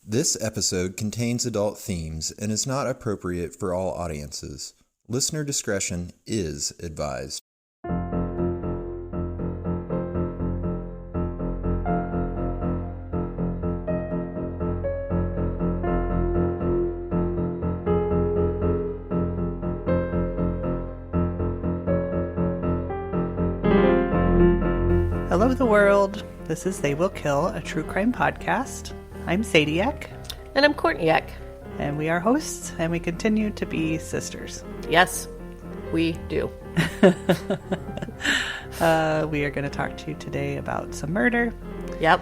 This episode contains adult themes and is not appropriate for all audiences. Listener discretion is advised. Hello, the world. This is They Will Kill, a true crime podcast. I'm Sadiak. And I'm Courtney-iak. And we are hosts, and we continue to be sisters. Yes, we do. We are going to talk to you today about some murder. Yep.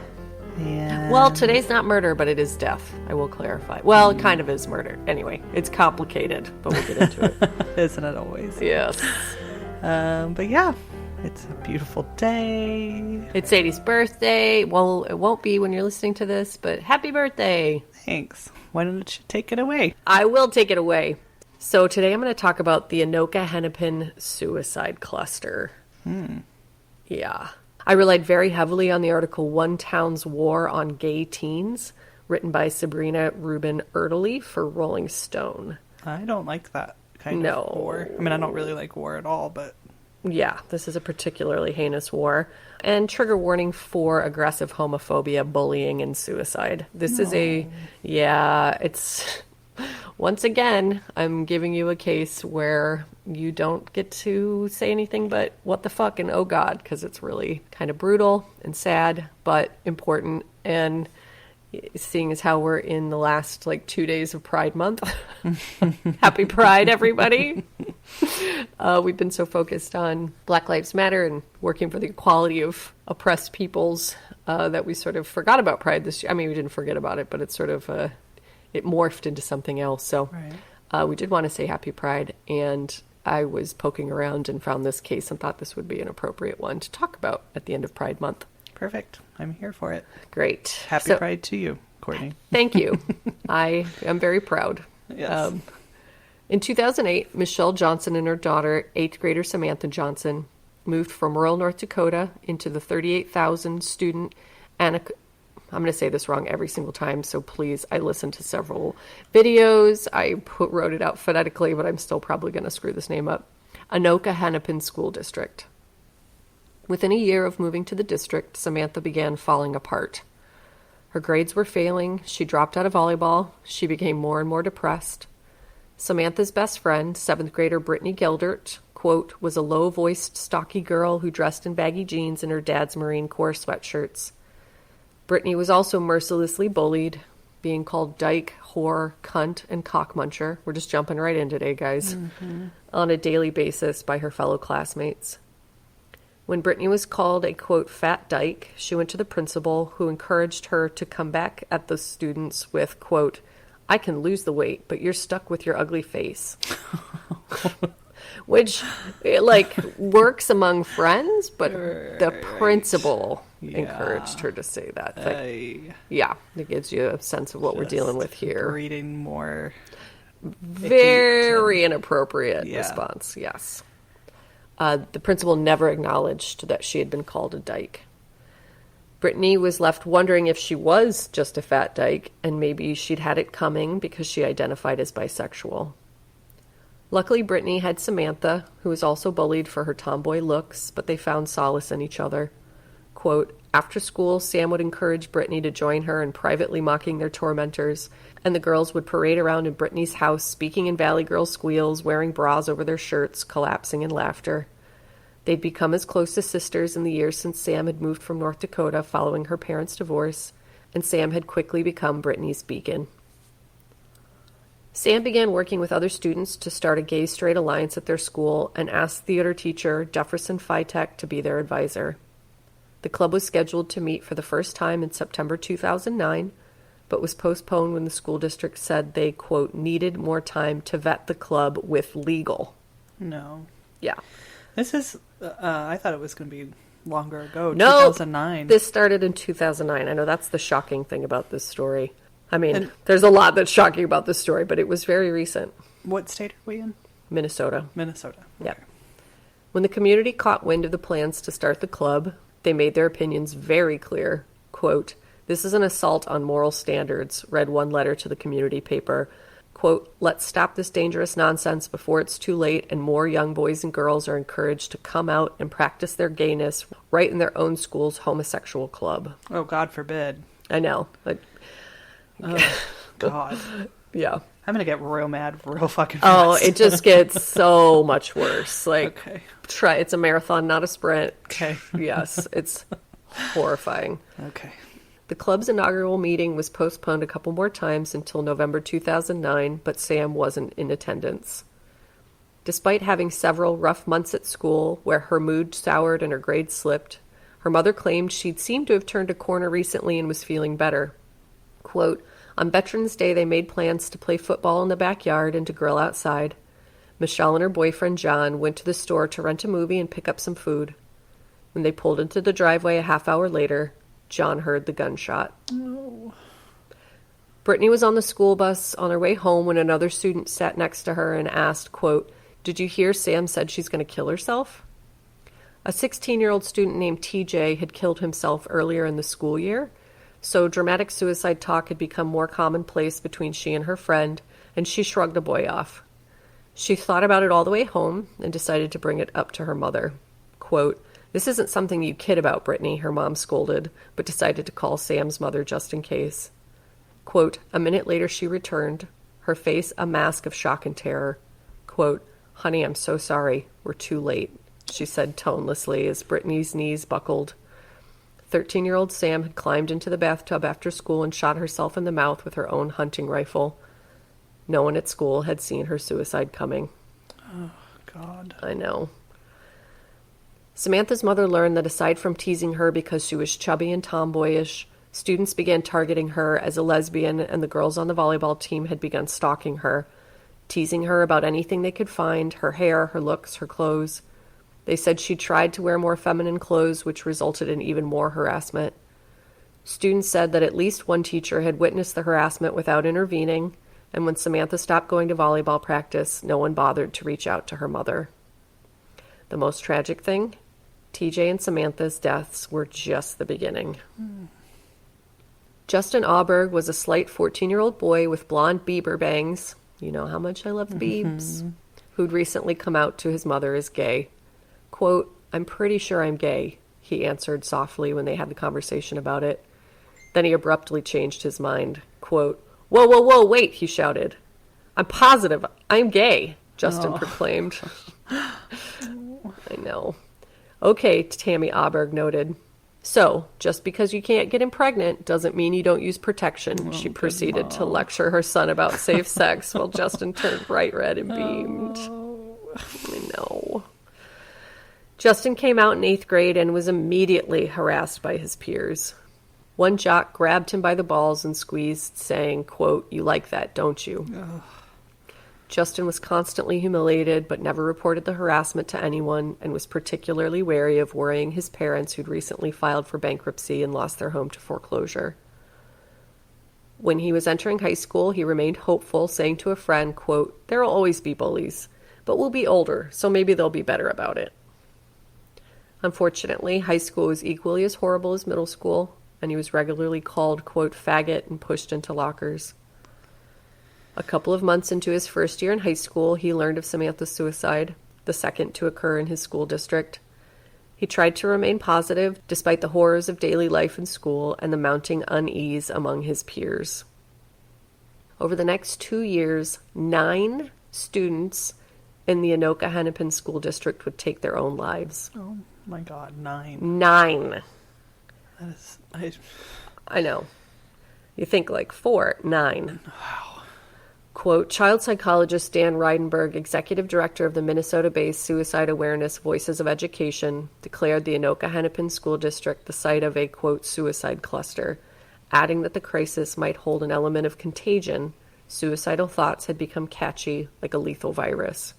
And Well, today's not murder, but it is death. I will clarify. Well, it kind of is murder. Anyway, it's complicated, but we'll get into it. Isn't it always? Yes. But yeah, it's a beautiful day. It's Sadie's birthday. Well, it won't be when you're listening to this, but happy birthday. Thanks. Why don't you take it away? I will take it away. So today I'm going to talk about the Anoka Hennepin suicide cluster. Yeah. I relied very heavily on the article One Town's War on Gay Teens, written by Sabrina Rubin Erdely for Rolling Stone. I don't like that kind of war. I mean, I don't really like war at all, but... Yeah, this is a particularly heinous war. And trigger warning for aggressive homophobia, bullying, and suicide. This is it's... Once again, I'm giving you a case where you don't get to say anything but what the fuck and oh god, because it's really kind of brutal and sad, but important. And seeing as how we're in the last 2 days of Pride Month, happy Pride, everybody. We've been so focused on Black Lives Matter and working for the equality of oppressed peoples that we sort of forgot about Pride this year. I mean, we didn't forget about it, but it's sort of it morphed into something else. So we did want to say happy Pride, and I was poking around and found this case and thought this would be an appropriate one to talk about at the end of Pride Month. Perfect. I'm here for it. Great. Happy Pride to you, Courtney. Thank you. I am very proud. Yes. In 2008, Michelle Johnson and her daughter, 8th grader Samantha Johnson, moved from rural North Dakota into the 38,000 student Anoka. I'm going to say this wrong every single time, so please, I listened to several videos. I wrote it out phonetically, but I'm still probably going to screw this name up. Anoka Hennepin School District. Within a year of moving to the district, Samantha began falling apart. Her grades were failing. She dropped out of volleyball. She became more and more depressed. Samantha's best friend, 7th grader Brittany Geldert, quote, was a low-voiced, stocky girl who dressed in baggy jeans and her dad's Marine Corps sweatshirts. Brittany was also mercilessly bullied, being called dyke, whore, cunt, and cockmuncher. We're just jumping right in today, guys. On a daily basis by her fellow classmates. When Brittany was called a, quote, fat dyke, she went to the principal, who encouraged her to come back at the students with, quote, I can lose the weight, but you're stuck with your ugly face. Which, works among friends, but the principal encouraged her to say that. It gives you a sense of what we're dealing with here. Breeding more... Very inappropriate response, yes. The principal never acknowledged that she had been called a dyke. Brittany was left wondering if she was just a fat dyke, and maybe she'd had it coming because she identified as bisexual. Luckily, Brittany had Samantha, who was also bullied for her tomboy looks, but they found solace in each other. Quote, after school, Sam would encourage Brittany to join her in privately mocking their tormentors, and the girls would parade around in Brittany's house, speaking in Valley Girl squeals, wearing bras over their shirts, collapsing in laughter. They'd become as close as sisters in the years since Sam had moved from North Dakota following her parents' divorce, and Sam had quickly become Brittany's beacon. Sam began working with other students to start a gay-straight alliance at their school and asked theater teacher Jefferson Fitek to be their advisor. The club was scheduled to meet for the first time in September 2009, but was postponed when the school district said they, quote, needed more time to vet the club with legal. No. Yeah. This is, I thought it was going to be longer ago, no, 2009. This started in 2009. I know that's the shocking thing about this story. I mean, there's a lot that's shocking about this story, but it was very recent. What state are we in? Minnesota. Minnesota. Okay. Yep. When the community caught wind of the plans to start the club, they made their opinions very clear. Quote, "This is an assault on moral standards," read one letter to the community paper. Quote, "Let's stop this dangerous nonsense before it's too late and more young boys and girls are encouraged to come out and practice their gayness right in their own school's homosexual club." Oh, God forbid. I know. Oh, God. Yeah. I'm going to get real mad real fucking fast. Oh, it just gets so much worse. Like, Okay. it's a marathon, not a sprint. Okay. Yes, it's horrifying. Okay. The club's inaugural meeting was postponed a couple more times until November 2009, but Sam wasn't in attendance. Despite having several rough months at school where her mood soured and her grades slipped, her mother claimed she'd seemed to have turned a corner recently and was feeling better. Quote, "On Veterans Day, they made plans to play football in the backyard and to grill outside. Michelle and her boyfriend, John, went to the store to rent a movie and pick up some food. When they pulled into the driveway a half hour later, John heard the gunshot." No. Brittany was on the school bus on her way home when another student sat next to her and asked, quote, "Did you hear Sam said she's going to kill herself?" A 16-year-old student named TJ had killed himself earlier in the school year, so dramatic suicide talk had become more commonplace between she and her friend, and she shrugged the boy off. She thought about it all the way home and decided to bring it up to her mother. Quote, "This isn't something you kid about, Brittany," her mom scolded, but decided to call Sam's mother just in case. Quote, "A minute later she returned, her face a mask of shock and terror. Quote, 'Honey, I'm so sorry. We're too late,' she said tonelessly as Brittany's knees buckled. 13-year-old Sam had climbed into the bathtub after school and shot herself in the mouth with her own hunting rifle. No one at school had seen her suicide coming. Oh, God. I know. Samantha's mother learned that aside from teasing her because she was chubby and tomboyish, students began targeting her as a lesbian, and the girls on the volleyball team had begun stalking her, teasing her about anything they could find, her hair, her looks, her clothes. They said she tried to wear more feminine clothes, which resulted in even more harassment. Students said that at least one teacher had witnessed the harassment without intervening, and when Samantha stopped going to volleyball practice, no one bothered to reach out to her mother. The most tragic thing? TJ and Samantha's deaths were just the beginning. Justin Auberg was a slight 14-year-old boy with blonde Bieber bangs, you know how much I love the Biebs, who'd recently come out to his mother as gay. Quote, "I'm pretty sure I'm gay," he answered softly when they had the conversation about it. Then he abruptly changed his mind. Quote, "Whoa, whoa, whoa, wait," he shouted. "I'm positive I'm gay," Justin proclaimed. I know. "Okay," Tammy Auberg noted. "So, just because you can't get him pregnant doesn't mean you don't use protection," she proceeded to lecture her son about safe sex while Justin turned bright red and beamed. I know. Justin came out in 8th grade and was immediately harassed by his peers. One jock grabbed him by the balls and squeezed, saying, quote, "You like that, don't you?" Ugh. Justin was constantly humiliated but never reported the harassment to anyone and was particularly wary of worrying his parents who'd recently filed for bankruptcy and lost their home to foreclosure. When he was entering high school, he remained hopeful, saying to a friend, quote, "There'll always be bullies, but we'll be older, so maybe they'll be better about it." Unfortunately, high school was equally as horrible as middle school, and he was regularly called, quote, "faggot," and pushed into lockers. A couple of months into his first year in high school, he learned of Samantha's suicide, the second to occur in his school district. He tried to remain positive, despite the horrors of daily life in school and the mounting unease among his peers. Over the next 2 years, 9 students in the Anoka Hennepin school district would take their own lives. Oh my God, 9. 9. That is, I know. You think like 4, 9. wow. Quote, child psychologist Dan Reidenberg, executive director of the Minnesota-based Suicide Awareness Voices of Education, declared the Anoka Hennepin School District the site of a, quote, suicide cluster, adding that the crisis might hold an element of contagion. Suicidal thoughts had become catchy, like a lethal virus.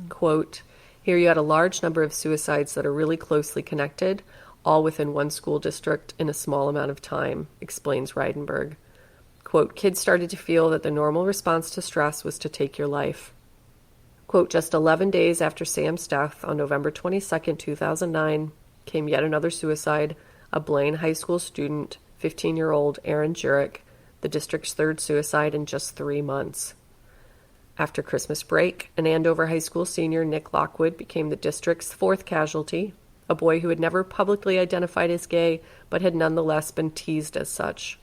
Quote, here you had a large number of suicides that are really closely connected, all within one school district in a small amount of time, explains Reidenberg. Quote, kids started to feel that the normal response to stress was to take your life. Quote, just 11 days after Sam's death on November 22nd, 2009, came yet another suicide, a Blaine High School student, 15-year-old Aaron Jurek, the district's third suicide in just 3 months. After Christmas break, an Andover High School senior, Nick Lockwood, became the district's fourth casualty, a boy who had never publicly identified as gay, but had nonetheless been teased as such.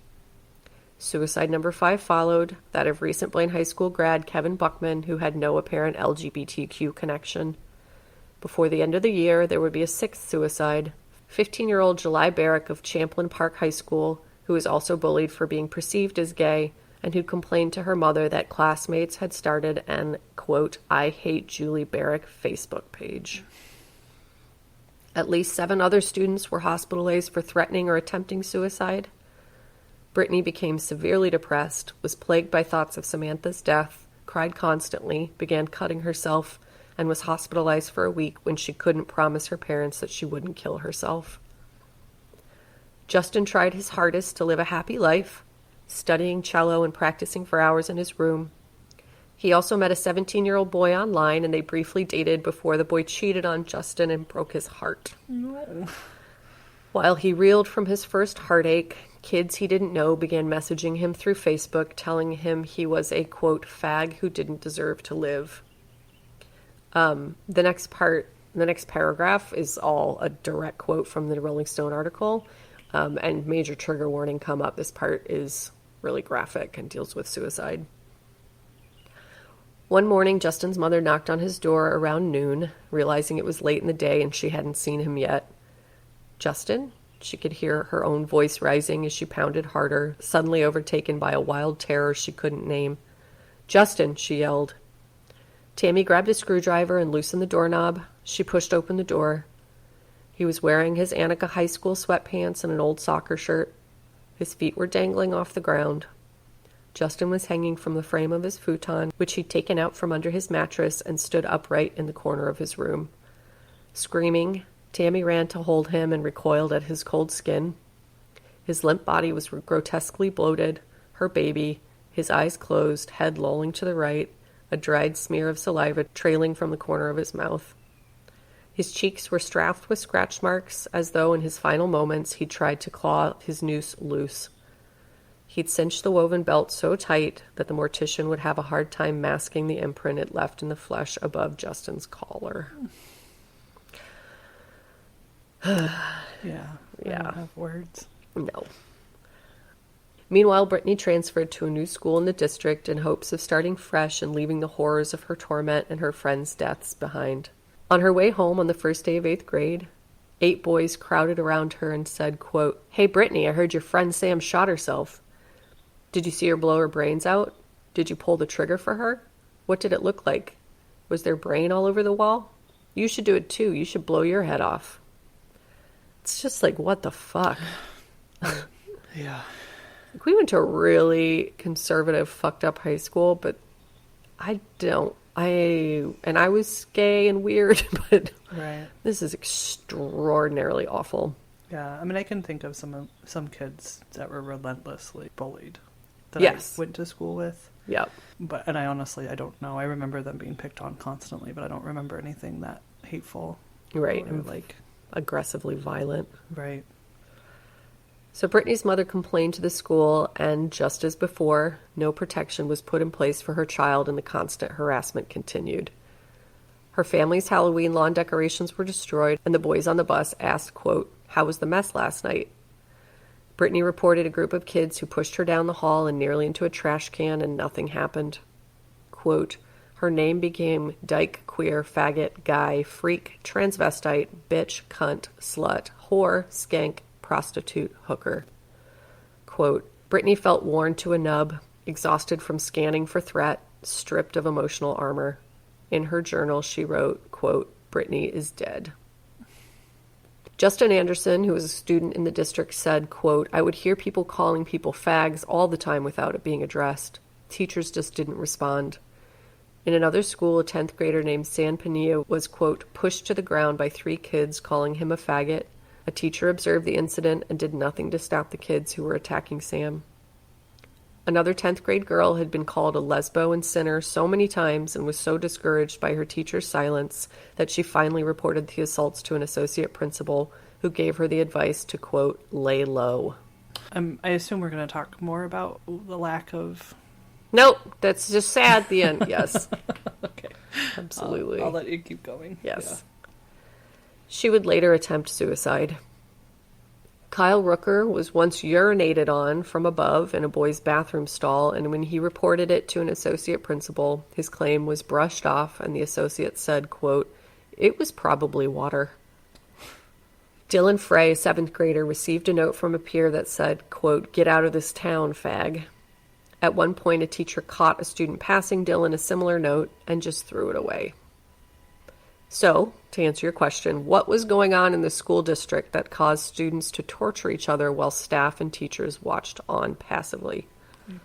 Suicide number 5 followed, that of recent Blaine High School grad Kevin Buckman, who had no apparent LGBTQ connection. Before the end of the year, there would be a 6th suicide. 15-year-old July Barrick of Champlin Park High School, who was also bullied for being perceived as gay, and who complained to her mother that classmates had started an, quote, I Hate Julie Barrick Facebook page. At least 7 other students were hospitalized for threatening or attempting suicide. Brittany became severely depressed, was plagued by thoughts of Samantha's death, cried constantly, began cutting herself, and was hospitalized for a week when she couldn't promise her parents that she wouldn't kill herself. Justin tried his hardest to live a happy life, studying cello and practicing for hours in his room. He also met a 17-year-old boy online, and they briefly dated before the boy cheated on Justin and broke his heart. No. While he reeled from his first heartache, kids he didn't know began messaging him through Facebook, telling him he was a, quote, fag who didn't deserve to live. The next paragraph is all a direct quote from the Rolling Stone article, and major trigger warning come up. This part is really graphic and deals with suicide. One morning, Justin's mother knocked on his door around noon, realizing it was late in the day and she hadn't seen him yet. Justin? She could hear her own voice rising as she pounded harder, suddenly overtaken by a wild terror she couldn't name. Justin, she yelled. Tammy grabbed a screwdriver and loosened the doorknob. She pushed open the door. He was wearing his Anoka High School sweatpants and an old soccer shirt. His feet were dangling off the ground. Justin was hanging from the frame of his futon, which he'd taken out from under his mattress, and stood upright in the corner of his room. Screaming, Tammy ran to hold him and recoiled at his cold skin. His limp body was grotesquely bloated, her baby, his eyes closed, head lolling to the right, a dried smear of saliva trailing from the corner of his mouth. His cheeks were strapped with scratch marks, as though in his final moments he'd tried to claw his noose loose. He'd cinched the woven belt so tight that the mortician would have a hard time masking the imprint it left in the flesh above Justin's collar. Yeah. I Yeah. don't have words. No. Meanwhile, Brittany transferred to a new school in the district in hopes of starting fresh and leaving the horrors of her torment and her friends' deaths behind. On her way home on the first day of 8th grade, 8 boys crowded around her and said, quote, Hey, Brittany, I heard your friend Sam shot herself. Did you see her blow her brains out? Did you pull the trigger for her? What did it look like? Was there brain all over the wall? You should do it too. You should blow your head off. It's just like, what the fuck? Yeah. We went to a really conservative, fucked up high school, but I was gay and weird, but Right. this is extraordinarily awful. Yeah. I mean, I can think of some kids that were relentlessly bullied that Yes. I went to school with. Yep. And I honestly, I don't know. I remember them being picked on constantly, but I don't remember anything that hateful. Right. Or And like, aggressively violent. right. So Brittany's mother complained to the school, and just as before, no protection was put in place for her child, and the constant harassment continued. Her family's Halloween lawn decorations were destroyed, and the boys on the bus asked, quote, How was the mess last night? Brittany reported a group of kids who pushed her down the hall and nearly into a trash can, and nothing happened. Quote, Her name became dyke, queer, faggot, guy, freak, transvestite, bitch, cunt, slut, whore, skank, prostitute, hooker. Quote, Brittany felt worn to a nub, exhausted from scanning for threat, stripped of emotional armor. In her journal, she wrote, quote, Brittany is dead. Justin Anderson, who was a student in the district, said, quote, I would hear people calling people fags all the time without it being addressed. Teachers just didn't respond. In another school, a 10th grader named San Pinilla was, quote, pushed to the ground by 3 kids calling him a faggot. A teacher observed the incident and did nothing to stop the kids who were attacking Sam. Another 10th grade girl had been called a lesbo and sinner so many times and was so discouraged by her teacher's silence that she finally reported the assaults to an associate principal who gave her the advice to, quote, lay low. I assume we're going to talk more about the lack of... Nope, that's just sad at the end. Yes. Okay. Absolutely. I'll let you keep going. Yes. Yeah. She would later attempt suicide. Kyle Rooker was once urinated on from above in a boy's bathroom stall, and when he reported it to an associate principal, his claim was brushed off, and the associate said, quote, "It was probably water." Dylan Frey, a 7th grader, received a note from a peer that said, quote, "Get out of this town, fag." At one point, a teacher caught a student passing Dylan a similar note and just threw it away. So, to answer your question, what was going on in the school district that caused students to torture each other while staff and teachers watched on passively?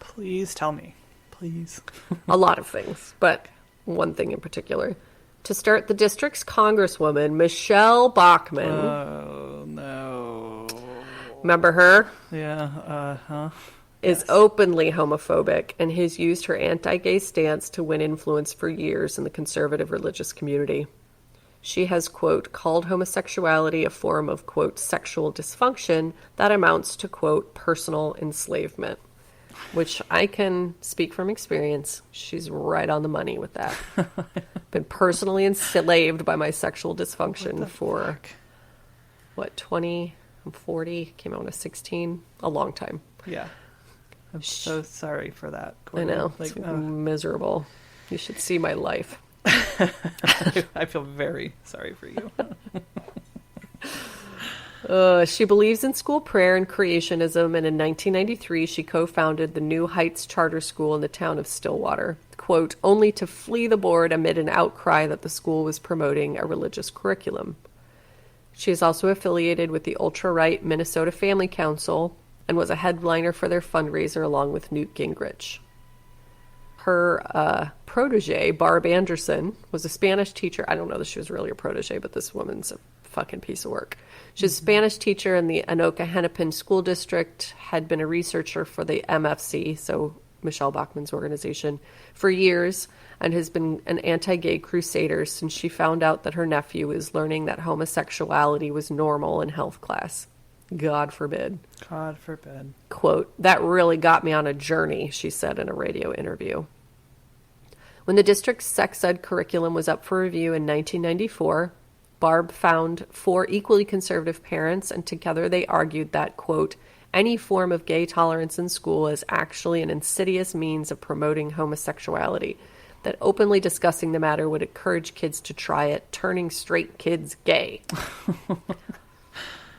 Please tell me. Please. A lot of things, but one thing in particular. To start, the district's congresswoman, Michelle Bachmann. Oh, no. Remember her? Yeah, Is openly homophobic and has used her anti-gay stance to win influence for years in the conservative religious community. She has, quote, called homosexuality a form of, quote, sexual dysfunction that amounts to, quote, personal enslavement, which I can speak from experience. She's right on the money with that. Been personally enslaved by my sexual dysfunction for, what, 20, I'm 40, came out when I was 16, a long time. Yeah. I'm so sorry for that, I Courtney. know, it's miserable. You should see my life. I feel very sorry for you. She believes in school prayer and creationism, and in 1993 she co-founded the New Heights Charter School in the town of Stillwater, quote, only to flee the board amid an outcry that the school was promoting a religious curriculum. She is also affiliated with the ultra-right Minnesota Family Council and was a headliner for their fundraiser along with Newt Gingrich. Her protege, Barb Anderson, was a Spanish teacher. I don't know that she was really a protege, but this woman's a fucking piece of work. She's a Spanish teacher in the Anoka Hennepin School District, had been a researcher for the MFC, so Michelle Bachmann's organization, for years, and has been an anti-gay crusader since she found out that her nephew is learning that homosexuality was normal in health class. God forbid. God forbid. Quote, "That really got me on a journey," she said in a radio interview. When the district's sex ed curriculum was up for review in 1994, Barb found 4 equally conservative parents, and together they argued that, quote, any form of gay tolerance in school is actually an insidious means of promoting homosexuality, that openly discussing the matter would encourage kids to try it, turning straight kids gay.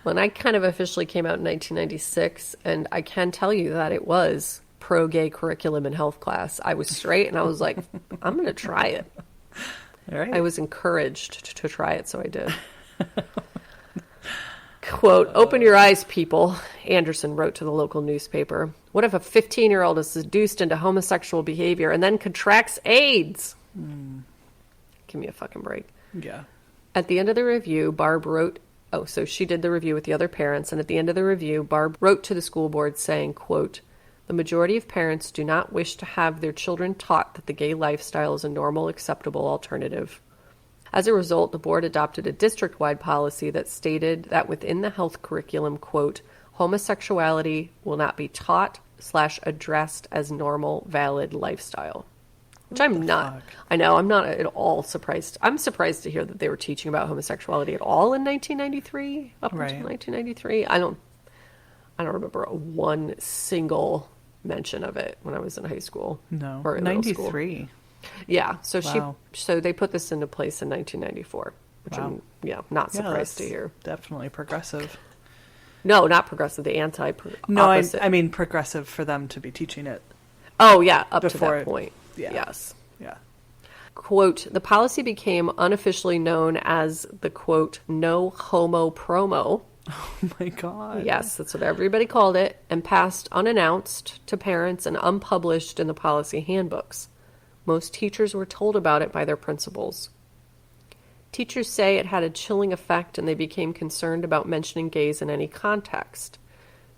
When I kind of officially came out in 1996, and I can tell you that it was pro-gay curriculum in health class. I was straight, and I was like, I'm going to try it. All right. I was encouraged to try it, so I did. Quote, "Open your eyes, people," Anderson wrote to the local newspaper. "What if a 15-year-old is seduced into homosexual behavior and then contracts AIDS?" Give me a fucking break. Yeah. At the end of the review, Barb wrote, so she did the review with the other parents, and at the end of the review, Barb wrote to the school board saying, quote, "The majority of parents do not wish to have their children taught that the gay lifestyle is a normal, acceptable alternative. As a result, the board adopted a district-wide policy that stated that within the health curriculum, quote, homosexuality will not be taught/addressed as normal, valid lifestyle." Which I'm not. Fuck? I know, I'm not at all surprised. I'm surprised to hear that they were teaching about homosexuality at all in 1993, up Right. until 1993. I don't remember one single mention of it when I was in high school. No. Or in middle school. 93. Yeah, so Wow. so they put this into place in 1994, which Wow. I'm not Yeah, surprised to that's hear. Definitely progressive. No, not progressive, the anti No, opposite. I mean progressive for them to be teaching it. Oh, yeah, up to Before that it- point. yeah. Yes. Yeah. Quote, "The policy became unofficially known as the, quote, no homo promo." Oh my God. Yes, that's what everybody called it, and passed unannounced to parents and unpublished in the policy handbooks. Most teachers were told about it by their principals. Teachers say it had a chilling effect and they became concerned about mentioning gays in any context.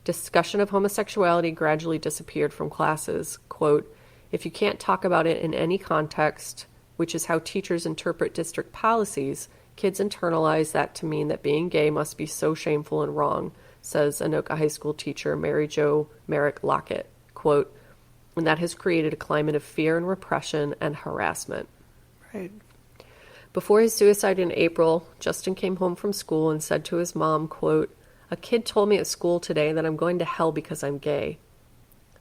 Discussion of homosexuality gradually disappeared from classes. Quote, "If you can't talk about it in any context, which is how teachers interpret district policies, kids internalize that to mean that being gay must be so shameful and wrong. says Anoka High School teacher Mary Jo Merrick Lockett, quote, and that has created a climate of fear and repression and harassment. Right. Before his suicide in April, Justin came home from school and said to his mom, quote, a kid told me at school today that I'm going to hell because I'm gay.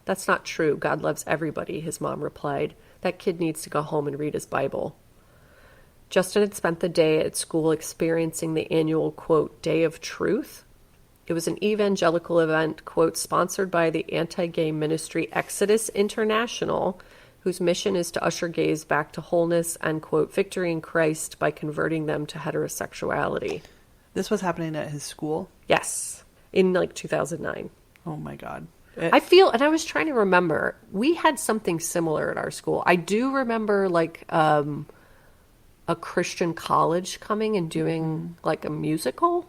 That's not true. God loves everybody, his mom replied. That kid needs to go home and read his Bible. Justin had spent the day at school experiencing the annual, quote, Day of Truth. It was an evangelical event, quote, sponsored by the anti-gay ministry Exodus International, whose mission is to usher gays back to wholeness and, quote, victory in Christ by converting them to heterosexuality. This was happening at his school? Yes, in like 2009. Oh my God. I feel, and I was trying to remember, we had something similar at our school. I do remember like a Christian college coming and doing like a musical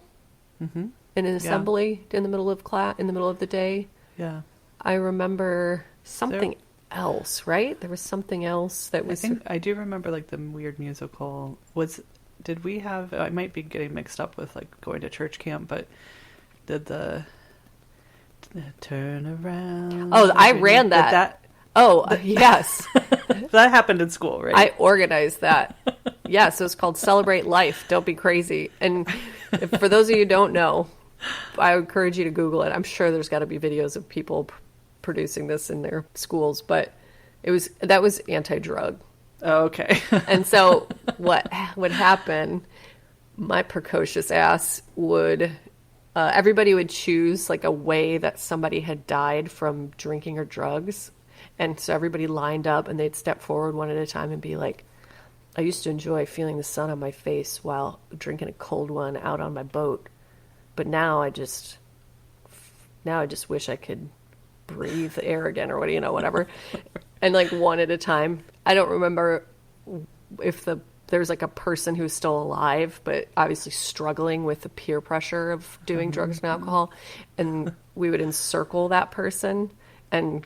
in an assembly in the middle of class, in the middle of the day. Yeah. I remember something else, right? There was something else that was. I do remember like the weird musical. Did we have? I might be getting mixed up with like going to church camp, but did the turn around? Oh, I ran that. Yes. That happened in school, right? I organized that. Yes, it was called Celebrate Life. Don't be crazy. And for those of you who don't know, I encourage you to Google it. I'm sure there's got to be videos of people producing this in their schools, but that was anti-drug. Oh, okay. And so what would happen, my precocious ass would, everybody would choose like a way that somebody had died from drinking or drugs. And so everybody lined up and they'd step forward one at a time and be like, I used to enjoy feeling the sun on my face while drinking a cold one out on my boat. But now I just wish I could breathe the air again or whatever. And like one at a time. I don't remember if there's like a person who's still alive, but obviously struggling with the peer pressure of doing drugs and alcohol. And we would encircle that person and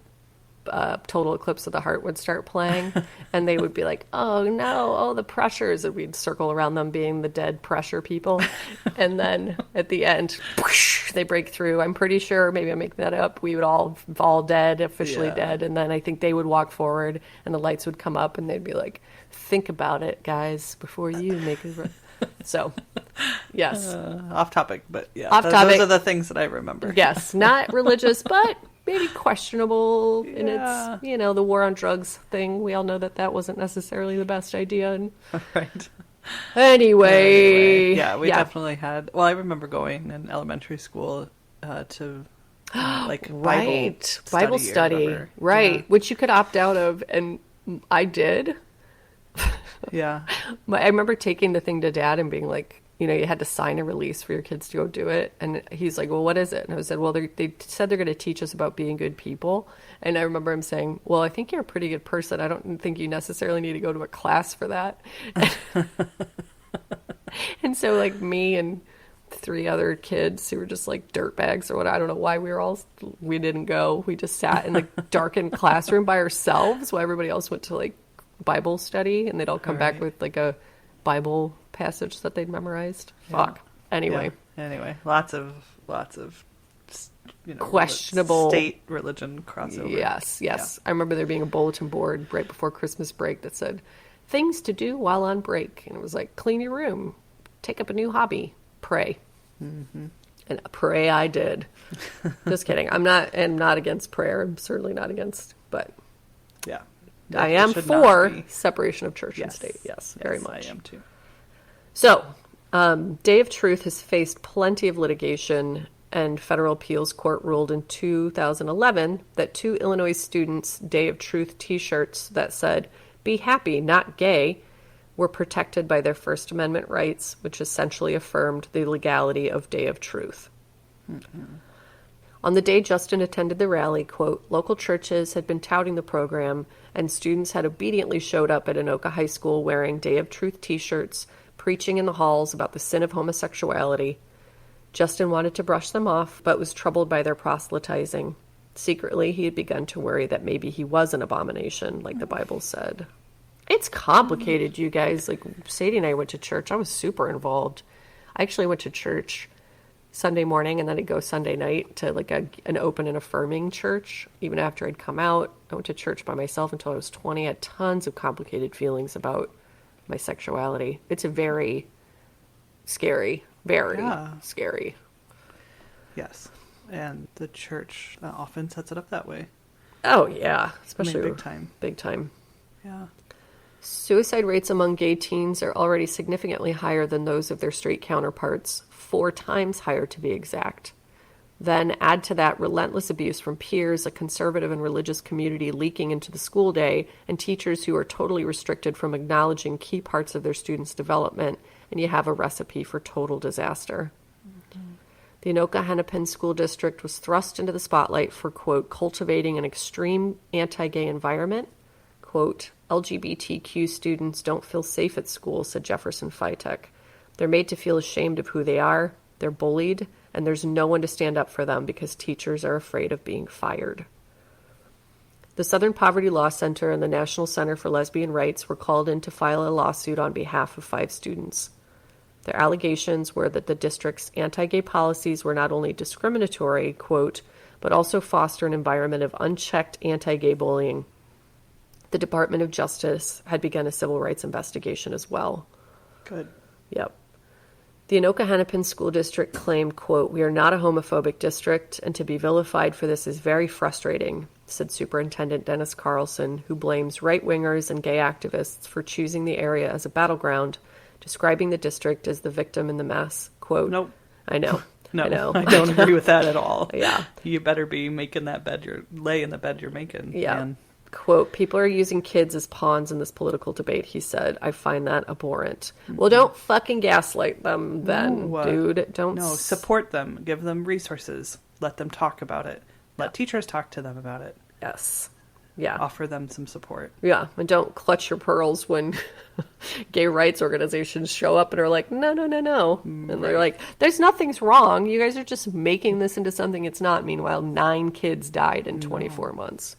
Total Eclipse of the Heart would start playing, and they would be like, oh no, oh the pressures, and we'd circle around them being the dead pressure people. And then at the end, whoosh, they break through. I'm pretty sure, maybe I'm making that up, we would all fall dead, officially dead, and then I think they would walk forward and the lights would come up and they'd be like, think about it, guys, before you make it. So, yes. Off topic, but yeah. Off topic. Those are the things that I remember. Yes, not religious, but maybe questionable in its, the war on drugs thing. We all know that wasn't necessarily the best idea. And Right. Anyway. Yeah, we definitely had. Well, I remember going in elementary school to like Bible study. Right, Yeah. which you could opt out of, and I did. Yeah. I remember taking the thing to Dad and being like, you had to sign a release for your kids to go do it. And he's like, well, what is it? And I said, well, they said they're going to teach us about being good people. And I remember him saying, well, I think you're a pretty good person. I don't think you necessarily need to go to a class for that. And so like me and 3 other kids who were just like dirtbags or what, I don't know why we didn't go. We just sat in the darkened classroom by ourselves while everybody else went to like Bible study, and they'd all come back with like a Bible passage that they'd memorized. Fuck. Anyway. Yeah. Anyway, lots of questionable state religion crossover. Yes. Yeah. I remember there being a bulletin board right before Christmas break that said things to do while on break, and it was like clean your room, take up a new hobby, pray. Mm-hmm. And pray I did. Just kidding. I'm not against prayer. I'm certainly not against, but yeah. I am for separation of church and state. Yes, very much. I am too. So, Day of Truth has faced plenty of litigation, and federal appeals court ruled in 2011 that 2 Illinois students' Day of Truth t-shirts that said, "Be happy, not gay," were protected by their First Amendment rights, which essentially affirmed the legality of Day of Truth. Mm-hmm. On the day Justin attended the rally, quote, local churches had been touting the program, and students had obediently showed up at Anoka High School wearing Day of Truth t-shirts, preaching in the halls about the sin of homosexuality. Justin wanted to brush them off, but was troubled by their proselytizing. Secretly, he had begun to worry that maybe he was an abomination, like the Bible said. It's complicated, you guys. Like, Sadie and I went to church. I was super involved. I actually went to church Sunday morning, and then I'd go Sunday night to like an open and affirming church. Even after I'd come out, I went to church by myself until I was 20. I had tons of complicated feelings about my sexuality. It's a very scary, very scary. Yes. And the church often sets it up that way. Oh, yeah. Especially big time. Big time. Yeah. Suicide rates among gay teens are already significantly higher than those of their straight counterparts, 4 times higher to be exact. Then add to that relentless abuse from peers, a conservative and religious community leaking into the school day, and teachers who are totally restricted from acknowledging key parts of their students' development, and you have a recipe for total disaster. Mm-hmm. The Anoka Hennepin School District was thrust into the spotlight for, quote, cultivating an extreme anti-gay environment. Quote, LGBTQ students don't feel safe at school, said Jefferson Fitek. They're made to feel ashamed of who they are, they're bullied, and there's no one to stand up for them because teachers are afraid of being fired. The Southern Poverty Law Center and the National Center for Lesbian Rights were called in to file a lawsuit on behalf of 5 students. Their allegations were that the district's anti-gay policies were not only discriminatory, quote, but also foster an environment of unchecked anti-gay bullying. The Department of Justice had begun a civil rights investigation as well. Good. Yep. The Anoka Hennepin School District claimed, quote, we are not a homophobic district, and to be vilified for this is very frustrating, said Superintendent Dennis Carlson, who blames right-wingers and gay activists for choosing the area as a battleground, describing the district as the victim in the mess. Quote, nope. I know. No, I know. I don't agree with that at all. Yeah. You better be making that bed, lay in the bed you're making. Yeah. Man. Quote, people are using kids as pawns in this political debate, he said. I find that abhorrent. Mm-hmm. Well, don't fucking gaslight them then, dude. Don't. No, support them. Give them resources. Let them talk about it. Let teachers talk to them about it. Yes. Yeah. Offer them some support. Yeah. And don't clutch your pearls when gay rights organizations show up and are like, no, no, no, no. And they're like, there's nothing's wrong. You guys are just making this into something it's not. Meanwhile, 9 kids died in 24 months.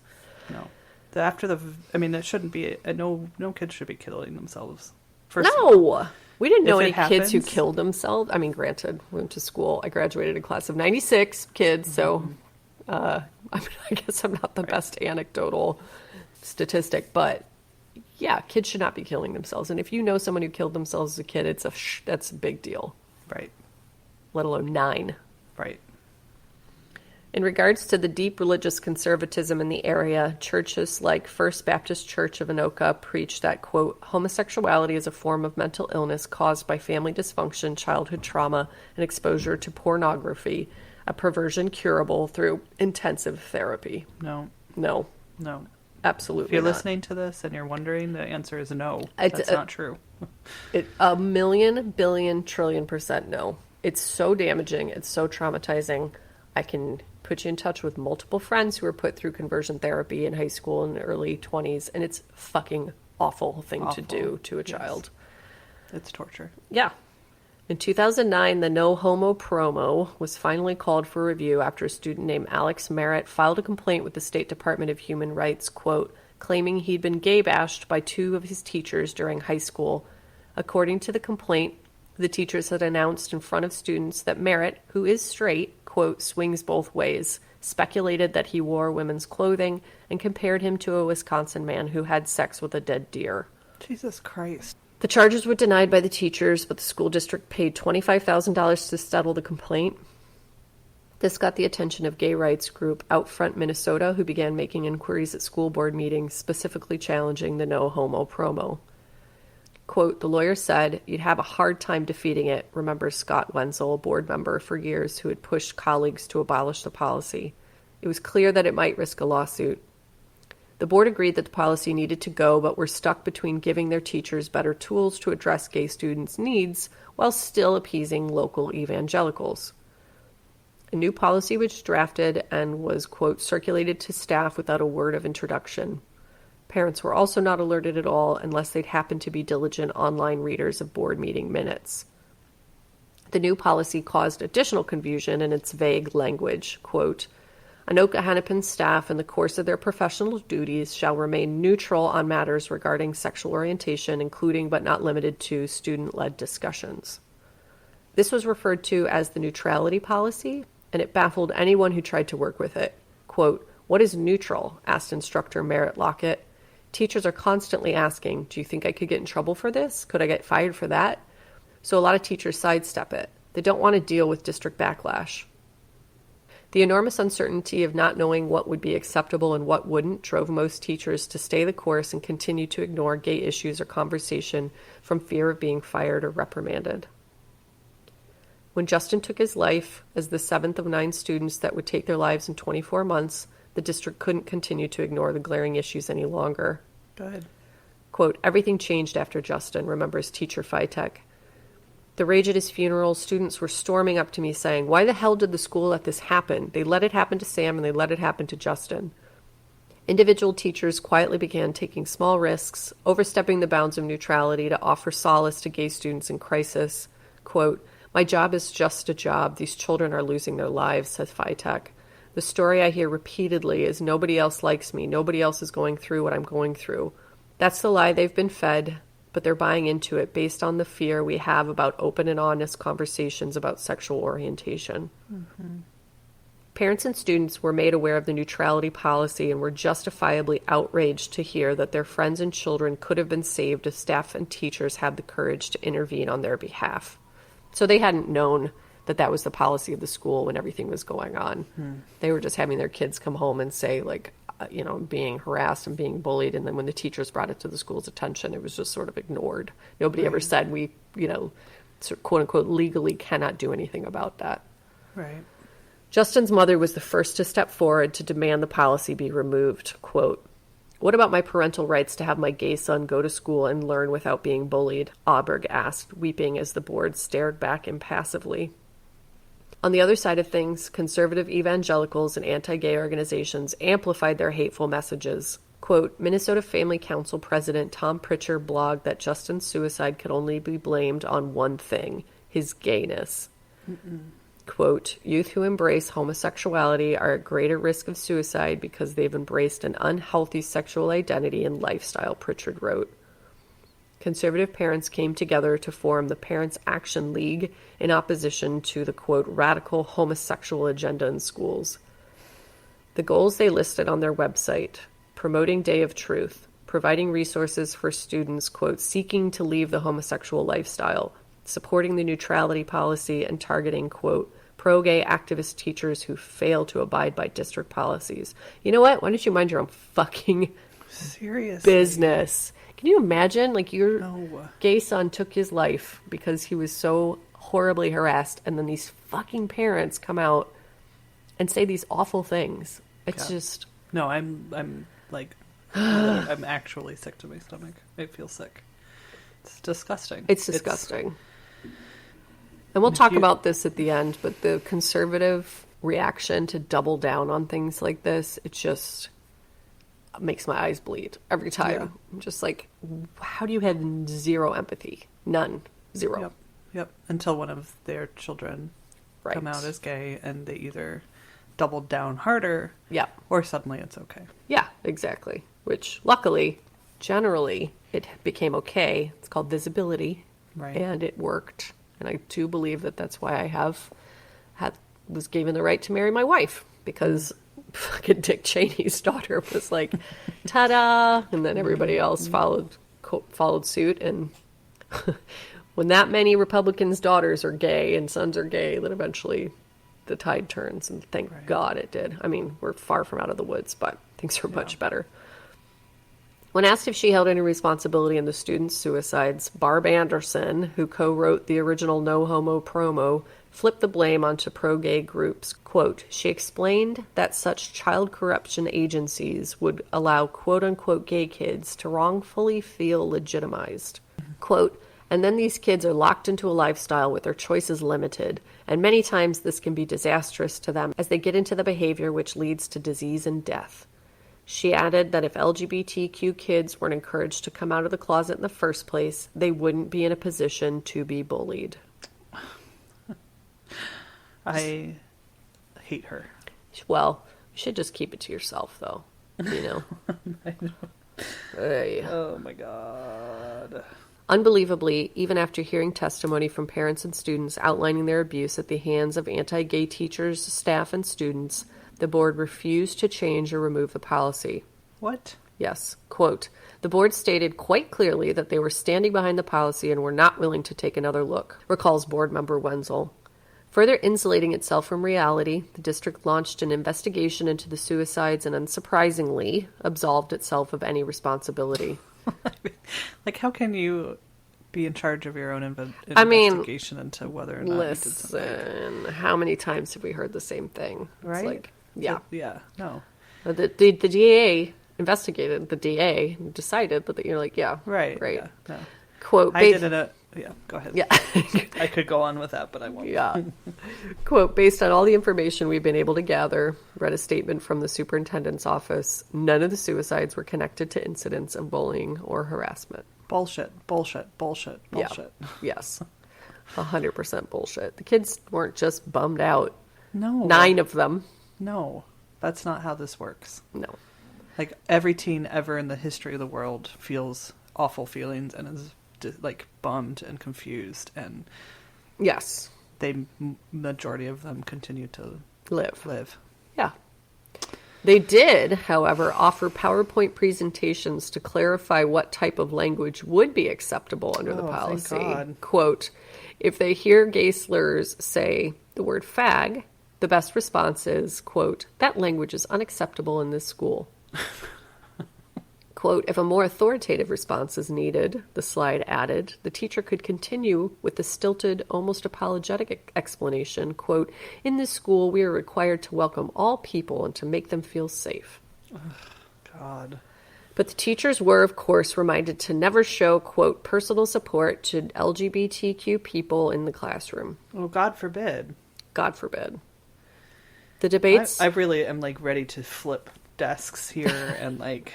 No. It shouldn't be, no kids should be killing themselves. No! We didn't know any happens, kids who killed themselves. I mean, granted, we went to school. I graduated a class of 96 kids, so I guess I'm not the best anecdotal statistic, but yeah, kids should not be killing themselves. And if you know someone who killed themselves as a kid, that's a big deal. Right. Let alone 9. Right. In regards to the deep religious conservatism in the area, churches like First Baptist Church of Anoka preach that, quote, homosexuality is a form of mental illness caused by family dysfunction, childhood trauma, and exposure to pornography, a perversion curable through intensive therapy. No. No. No. Absolutely If you're not. listening to this and you're wondering, the answer is no. That's not true. 1,000,000,000 billion trillion % no. It's so damaging. It's so traumatizing. I can put you in touch with multiple friends who were put through conversion therapy in high school and early 20s, and it's a fucking awful thing to do to a child. It's torture. Yeah. In 2009, the No Homo promo was finally called for review after a student named Alex Merritt filed a complaint with the State Department of Human Rights, quote, claiming he'd been gay bashed by 2 of his teachers during high school. According to the complaint, the teachers had announced in front of students that Merritt, who is straight, quote, swings both ways, speculated that he wore women's clothing, and compared him to a Wisconsin man who had sex with a dead deer. Jesus Christ. The charges were denied by the teachers, but the school district paid $25,000 to settle the complaint. This got the attention of gay rights group Outfront Minnesota, who began making inquiries at school board meetings, specifically challenging the No Homo promo. Quote, the lawyer said, you'd have a hard time defeating it, remembers Scott Wenzel, a board member for years who had pushed colleagues to abolish the policy. It was clear that it might risk a lawsuit. The board agreed that the policy needed to go, but were stuck between giving their teachers better tools to address gay students' needs while still appeasing local evangelicals. A new policy was drafted and was, quote, circulated to staff without a word of introduction. Parents were also not alerted at all unless they'd happened to be diligent online readers of board meeting minutes. The new policy caused additional confusion in its vague language. Quote, Anoka Hennepin staff in the course of their professional duties shall remain neutral on matters regarding sexual orientation, including but not limited to student-led discussions. This was referred to as the neutrality policy, and it baffled anyone who tried to work with it. Quote, "What is neutral?" asked instructor Merritt Lockett. "Teachers are constantly asking, do you think I could get in trouble for this? Could I get fired for that?" So a lot of teachers sidestep it. They don't want to deal with district backlash. The enormous uncertainty of not knowing what would be acceptable and what wouldn't drove most teachers to stay the course and continue to ignore gay issues or conversation from fear of being fired or reprimanded. When Justin took his life as the seventh of 9 students that would take their lives in 24 months, the district couldn't continue to ignore the glaring issues any longer. Go ahead. Quote, "Everything changed after Justin," remembers teacher Fitek. "The rage at his funeral, students were storming up to me saying, 'Why the hell did the school let this happen? They let it happen to Sam and they let it happen to Justin.' Individual teachers quietly began taking small risks, overstepping the bounds of neutrality to offer solace to gay students in crisis. Quote, 'My job is just a job. These children are losing their lives,' says Fitek. 'The story I hear repeatedly is nobody else likes me. Nobody else is going through what I'm going through. That's the lie they've been fed, but they're buying into it based on the fear we have about open and honest conversations about sexual orientation.'" Mm-hmm. Parents and students were made aware of the neutrality policy and were justifiably outraged to hear that their friends and children could have been saved if staff and teachers had the courage to intervene on their behalf. So they hadn't known that that was the policy of the school when everything was going on. They were just having their kids come home and say, like, being harassed and being bullied. And then when the teachers brought it to the school's attention, it was just sort of ignored. Nobody ever said we, sort of quote unquote, legally cannot do anything about that. Right. Justin's mother was the first to step forward to demand the policy be removed. Quote, "What about my parental rights to have my gay son go to school and learn without being bullied?" Auberg asked, weeping as the board stared back impassively. On the other side of things, conservative evangelicals and anti-gay organizations amplified their hateful messages. Quote, "Minnesota Family Council President Tom Pritchard blogged that Justin's suicide could only be blamed on one thing, his gayness. Quote, "Youth who embrace homosexuality are at greater risk of suicide because they've embraced an unhealthy sexual identity and lifestyle," Pritchard wrote. Conservative parents came together to form the Parents Action League in opposition to the, quote, "radical homosexual agenda in schools." The goals they listed on their website: promoting Day of Truth, providing resources for students, quote, "seeking to leave the homosexual lifestyle," supporting the neutrality policy, and targeting, quote, "pro-gay activist teachers who fail to abide by district policies." You know what? Why don't you mind your own fucking Seriously. business? Can you imagine, like, your No. gay son took his life because he was so horribly harassed, and then these fucking parents come out and say these awful things? It's just... No, I'm like, I'm actually sick to my stomach. I feel sick. It's disgusting. It's disgusting. And we'll talk about this at the end, but the conservative reaction to double down on things like this, it just makes my eyes bleed every time. Yeah. I'm just like, how do you have zero empathy? None. Zero. Yep. Until one of their children come out as gay and they either doubled down harder or suddenly it's okay. Yeah, exactly. Which, luckily, generally, it became okay. It's called visibility. Right. And it worked. And I do believe that that's why I was given the right to marry my wife, because fucking Dick Cheney's daughter was like, ta-da! And then everybody else followed suit. And when that many Republicans' daughters are gay and sons are gay, then eventually the tide turns. And thank God it did. I mean, we're far from out of the woods, but things are much better. When asked if she held any responsibility in the students' suicides, Barb Anderson, who co-wrote the original No Homo promo, flipped the blame onto pro-gay groups. Quote, "She explained that such child corruption agencies would allow quote-unquote gay kids to wrongfully feel legitimized. Quote, and then these kids are locked into a lifestyle with their choices limited, and many times this can be disastrous to them as they get into the behavior which leads to disease and death." She added that if LGBTQ kids weren't encouraged to come out of the closet in the first place, they wouldn't be in a position to be bullied. I hate her. Well, you should just keep it to yourself, though. You know? I know. Hey. Oh my God. Unbelievably, even after hearing testimony from parents and students outlining their abuse at the hands of anti-gay teachers, staff, and students, the board refused to change or remove the policy. What? Yes. Quote, the board stated quite clearly that they were standing behind the policy and were not willing to take another look, recalls board member Wenzel. Further insulating itself from reality, the district launched an investigation into the suicides and unsurprisingly absolved itself of any responsibility. Like, how can you be in charge of your own investigation into whether or not you did something? Listen, how many times have we heard the same thing? Right? It's like, yeah. No. The DA investigated, the DA decided, but you're like, yeah. Right. Yeah, no. Quote, I did it. Yeah, go ahead. Yeah. I could go on with that, but I won't. Yeah. Quote, based on all the information we've been able to gather, read a statement from the superintendent's office, none of the suicides were connected to incidents of bullying or harassment. Bullshit. Yeah. Yes. 100% bullshit. The kids weren't just bummed out. No. 9 of them. No. That's not how this works. No. Like, every teen ever in the history of the world feels awful feelings and is like bummed and confused, and Yes. majority of them continue to Live. Yeah. They did, however, offer PowerPoint presentations to clarify what type of language would be acceptable under the Oh, thank policy. God. Quote, if they hear gay slurs say the word fag, the best response is, quote, that language is unacceptable in this school. Quote, if a more authoritative response is needed, the slide added, the teacher could continue with the stilted, almost apologetic explanation, quote, in this school we are required to welcome all people and to make them feel safe. God. But the teachers were, of course, reminded to never show, quote, personal support to LGBTQ people in the classroom. Oh, God forbid. God forbid. The debates... I really am, like, ready to flip desks here and, like...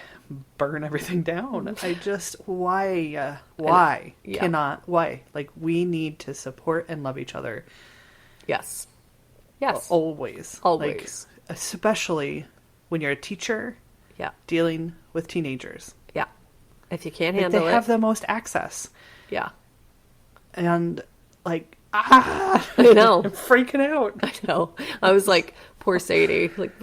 burn everything down. I just why Yeah. why, like, we need to support and love each other. Yes always Always. Like, especially when you're a teacher Yeah. dealing with teenagers. Yeah. If you can't Like, handle they it. have the most access, Yeah. and like I know. I'm freaking out. I know. I was like, poor Sadie, like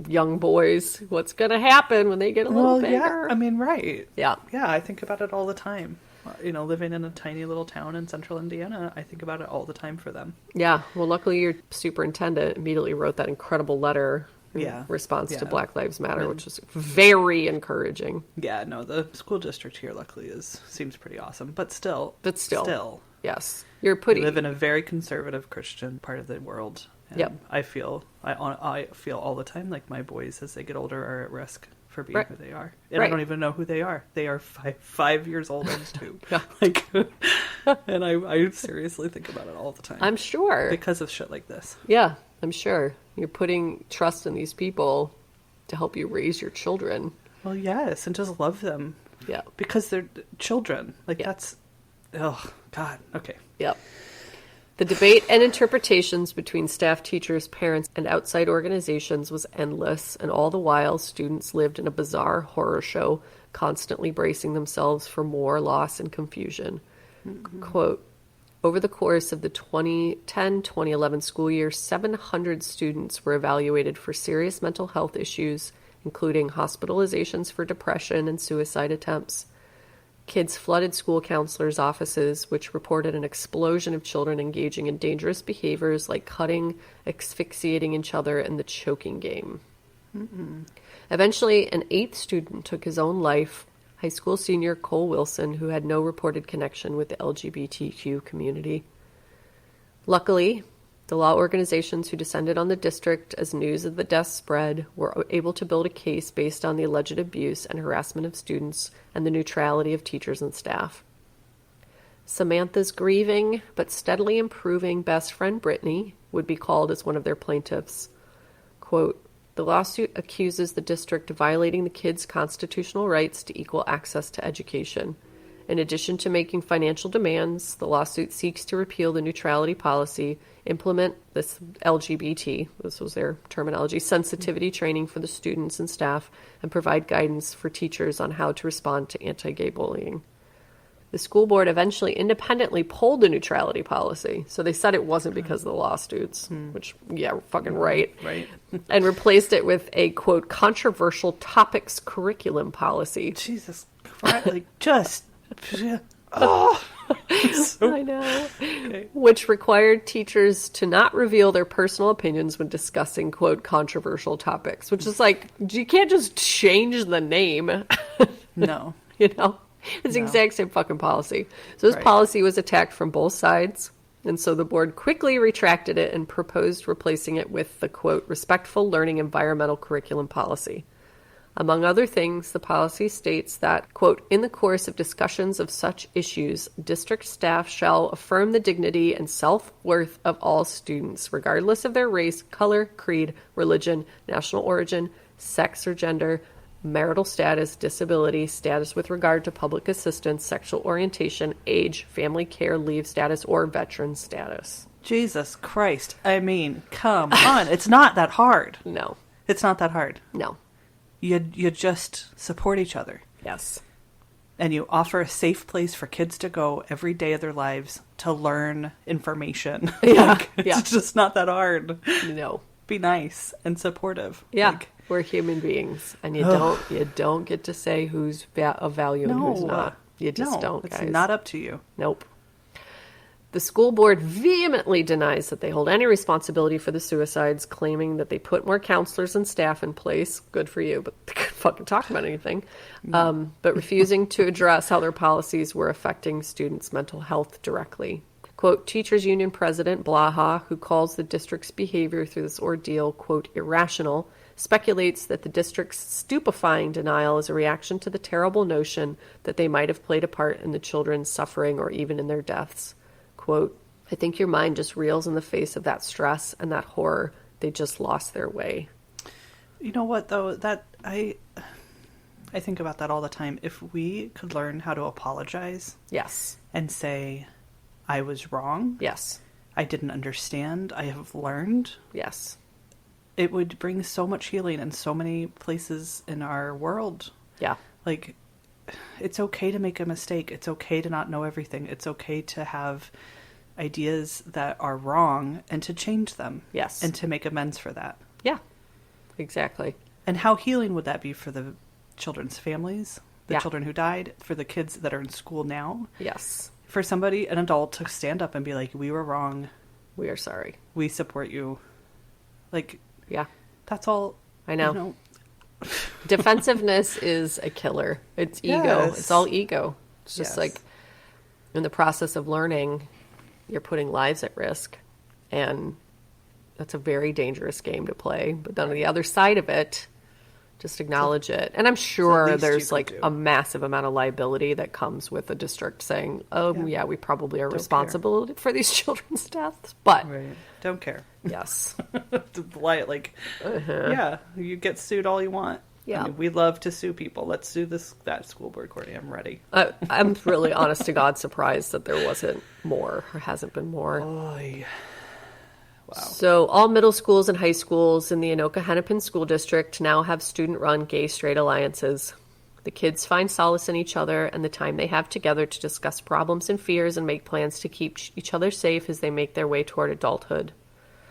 young boys, what's going to happen when they get a little bigger? Yeah, I mean, right. Yeah. Yeah, I think about it all the time. You know, living in a tiny little town in central Indiana, I think about it all the time for them. Yeah. Well, luckily your superintendent immediately wrote that incredible letter in response to Yeah. Black Lives Matter, which was very encouraging. Yeah, no, the school district here luckily seems pretty awesome, but still. Yes. You're We putting... live in a very conservative Christian part of the world. And Yep. I feel all the time like my boys, as they get older, are at risk for being Right. who they are. And Right. I don't even know who they are. They are 5 years old and 2. Yeah. Like, and I seriously think about it all the time. I'm sure. Because of shit like this. Yeah, I'm sure. You're putting trust in these people to help you raise your children. Well, yes, and just love them. Yeah. Because they're children. Like, Yeah. that's... Oh, God. Okay. Yep. The debate and interpretations between staff, teachers, parents, and outside organizations was endless, and all the while, students lived in a bizarre horror show, constantly bracing themselves for more loss and confusion. Mm-hmm. Quote, over the course of the 2010-2011 school year, 700 students were evaluated for serious mental health issues, including hospitalizations for depression and suicide attempts. Kids flooded school counselors' offices, which reported an explosion of children engaging in dangerous behaviors like cutting, asphyxiating each other, and the choking game. Mm-mm. Eventually, an 8th student took his own life, high school senior Cole Wilson, who had no reported connection with the LGBTQ community. Luckily, the law organizations who descended on the district as news of the deaths spread were able to build a case based on the alleged abuse and harassment of students and the neutrality of teachers and staff. Samantha's grieving but steadily improving best friend Brittany would be called as one of their plaintiffs. Quote, the lawsuit accuses the district of violating the kids' constitutional rights to equal access to education. In addition to making financial demands, the lawsuit seeks to repeal the neutrality policy, implement this LGBT, this was their terminology, sensitivity training for the students and staff, and provide guidance for teachers on how to respond to anti-gay bullying. The school board eventually independently pulled the neutrality policy. So they said it wasn't because of the lawsuits, which, yeah, fucking right. Right. And replaced it with a, quote, controversial topics curriculum policy. Jesus Christ. Like, just... Oh. I know. Okay. Which required teachers to not reveal their personal opinions when discussing, quote, controversial topics. Which is like, you can't just change the name. No. You know? It's the exact same fucking policy. So this policy was attacked from both sides. And so the board quickly retracted it and proposed replacing it with the, quote, respectful learning environmental curriculum policy. Among other things, the policy states that, quote, in the course of discussions of such issues, district staff shall affirm the dignity and self-worth of all students, regardless of their race, color, creed, religion, national origin, sex or gender, marital status, disability, status with regard to public assistance, sexual orientation, age, family care leave status, or veteran status. Jesus Christ. I mean, come on. It's not that hard. No. It's not that hard. No. You just support each other. Yes. And you offer a safe place for kids to go every day of their lives to learn information. Yeah. Like, it's just not that hard. No. Be nice and supportive. Yeah. Like, we're human beings, and you don't get to say who's of value and who's not. You just don't, guys. It's not up to you. Nope. The school board vehemently denies that they hold any responsibility for the suicides, claiming that they put more counselors and staff in place. Good for you, but they couldn't fucking talk about anything. But refusing to address how their policies were affecting students' mental health directly. Quote, Teachers Union President Blaha, who calls the district's behavior through this ordeal, quote, irrational, speculates that the district's stupefying denial is a reaction to the terrible notion that they might have played a part in the children's suffering or even in their deaths. Quote, I think your mind just reels in the face of that stress and that horror. They just lost their way. You know what, though? That I think about that all the time. If we could learn how to apologize. Yes. And say, I was wrong. Yes. I didn't understand. I have learned. Yes. It would bring so much healing in so many places in our world. Yeah. Like, it's okay to make a mistake. It's okay to not know everything. It's okay to have ideas that are wrong and to change them. Yes. And to make amends for that. Yeah, exactly. And how healing would that be for the children's families, the children who died, for the kids that are in school now? Yes. For somebody, an adult, to stand up and be like, we were wrong. We are sorry. We support you. Like, yeah, that's all. I know. You know. Defensiveness is a killer. It's ego. Yes. It's all ego. It's just like in the process of learning, you're putting lives at risk. And that's a very dangerous game to play. But then on the other side of it, just acknowledge it. And I'm sure there's like a massive amount of liability that comes with a district saying, yeah, we probably are responsible for these children's deaths. But don't care. Yes. Like, yeah, you get sued all you want. Yeah. I mean, we love to sue people. Let's sue that school board, Courtney. I'm ready. I'm really, honest to God, surprised that there wasn't more or hasn't been more. Oh, yeah. Wow. So all middle schools and high schools in the Anoka Hennepin School District now have student-run gay-straight alliances. The kids find solace in each other and the time they have together to discuss problems and fears and make plans to keep each other safe as they make their way toward adulthood.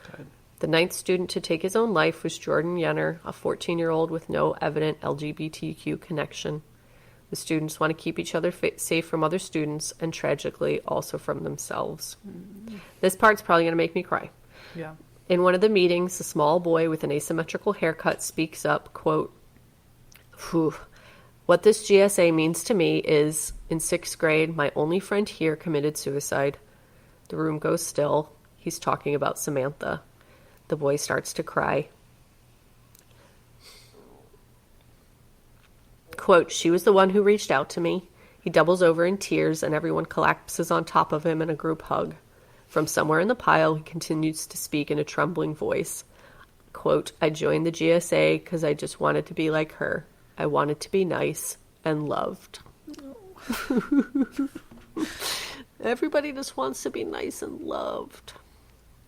Good. The ninth student to take his own life was Jordan Yenner, a 14-year-old with no evident LGBTQ connection. The students want to keep each other safe from other students and, tragically, also from themselves. This part's probably going to make me cry. Yeah. In one of the meetings, a small boy with an asymmetrical haircut speaks up, quote, what this GSA means to me is, in 6th grade, my only friend here committed suicide. The room goes still. He's talking about Samantha. The boy starts to cry. Quote, she was the one who reached out to me. He doubles over in tears and everyone collapses on top of him in a group hug. From somewhere in the pile, he continues to speak in a trembling voice. Quote, I joined the GSA because I just wanted to be like her. I wanted to be nice and loved. Everybody just wants to be nice and loved.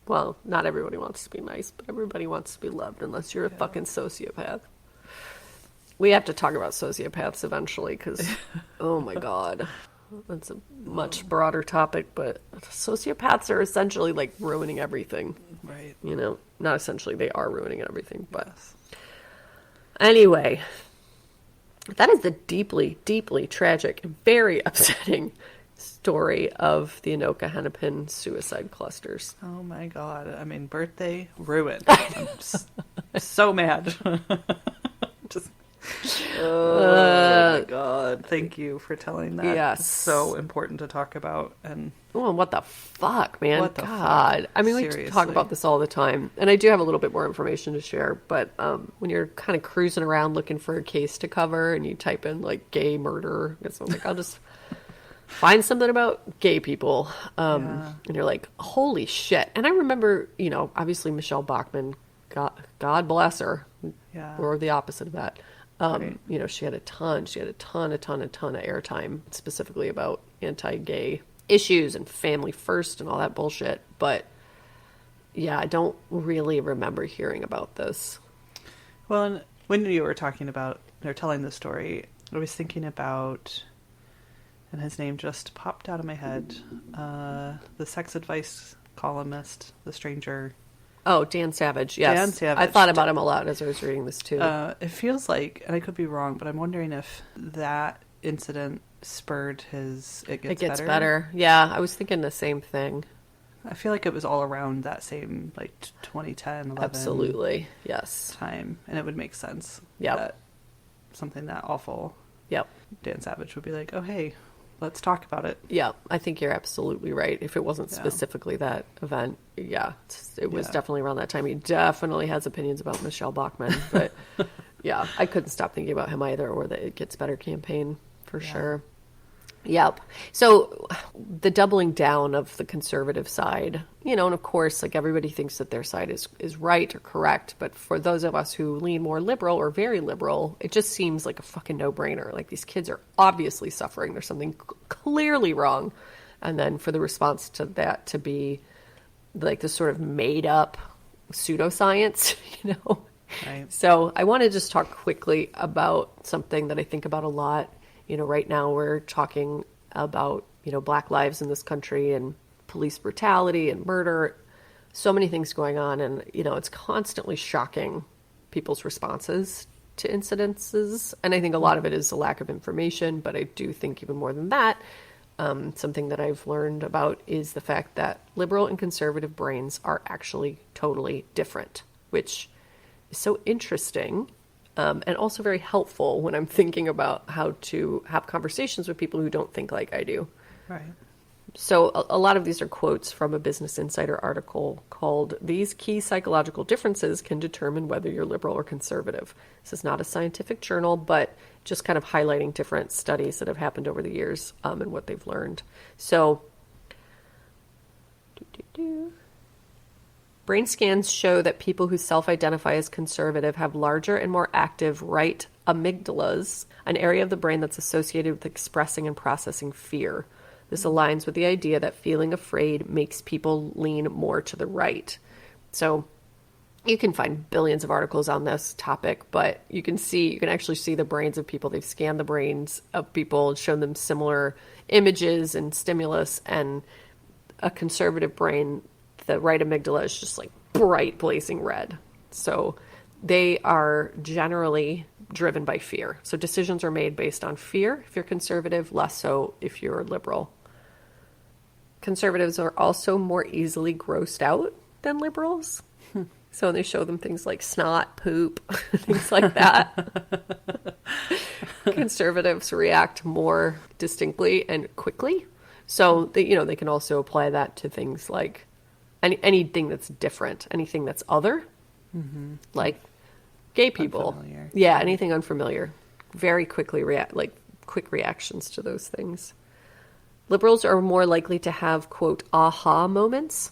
Well, not everybody wants to be nice, but everybody wants to be loved unless you're a fucking sociopath. We have to talk about sociopaths eventually because, oh my God. that's a much broader topic, but sociopaths are essentially like ruining everything. Right. You know, not essentially, they are ruining everything, but Yes. anyway, that is the deeply, deeply tragic, and very upsetting story of the Anoka Hennepin suicide clusters. Oh my God. I mean, birthday ruined. I'm so mad. Just. Oh my God. Thank you for telling that. Yes. It's so important to talk about. And Oh, what the fuck, man? What the God. fuck? I mean, we Seriously. talk about this all the time, and I do have a little bit more information to share, but when you're kind of cruising around looking for a case to cover and you type in, like, gay murder, it's like, I'll just find something about gay people. And you're like, holy shit. And I remember, you know, obviously Michelle Bachmann, God bless her, Yeah. or the opposite of that. Right. You know, she had a ton of airtime specifically about anti-gay issues and family first and all that bullshit. But yeah, I don't really remember hearing about this. Well, and when you were talking about, or telling the story, I was thinking about, and his name just popped out of my head, the sex advice columnist, the stranger. Oh, Dan Savage, yes. Dan Savage. I thought about him a lot as I was reading this too. It feels like, and I could be wrong, but I'm wondering if that incident spurred his It Gets Better. Yeah, I was thinking the same thing. I feel like it was all around that same, like, 2010, 11 Absolutely, yes. time, and it would make sense. Yep. That something that awful, Yep. Dan Savage would be like, oh, hey, let's talk about it. Yeah, I think you're absolutely right. If it wasn't Yeah. specifically that event, yeah, it was Yeah. definitely around that time. He definitely has opinions about Michelle Bachmann, but yeah, I couldn't stop thinking about him either, or the It Gets Better campaign for sure. Yep. So the doubling down of the conservative side, you know, and of course, like everybody thinks that their side is right or correct. But for those of us who lean more liberal or very liberal, it just seems like a fucking no-brainer. Like these kids are obviously suffering. There's something clearly wrong. And then for the response to that to be like this sort of made up pseudoscience, you know? Right. So I want to just talk quickly about something that I think about a lot. You know, right now we're talking about, you know, Black lives in this country and police brutality and murder, so many things going on. And, you know, it's constantly shocking people's responses to incidences. And I think a lot of it is a lack of information, but I do think even more than that, something that I've learned about is the fact that liberal and conservative brains are actually totally different, which is so interesting. And also very helpful when I'm thinking about how to have conversations with people who don't think like I do. Right. So a lot of these are quotes from a Business Insider article called "These Key Psychological Differences Can Determine Whether You're Liberal or Conservative." This is not a scientific journal, but just kind of highlighting different studies that have happened over the years and what they've learned. So brain scans show that people who self-identify as conservative have larger and more active right amygdalas, an area of the brain that's associated with expressing and processing fear. This aligns with the idea that feeling afraid makes people lean more to the right. So you can find billions of articles on this topic, but you can actually see the brains of people. They've scanned the brains of people and shown them similar images and stimulus, and a conservative brain, the right amygdala is just like bright blazing red. So they are generally driven by fear. So decisions are made based on fear if you're conservative, less so if you're liberal. Conservatives are also more easily grossed out than liberals. So they show them things like snot, poop, things like that. Conservatives react more distinctly and quickly. So they can also apply that to things like anything that's different, anything that's other, like gay people. Unfamiliar. Yeah, anything unfamiliar. Very quickly quick reactions to those things. Liberals are more likely to have, quote, aha moments.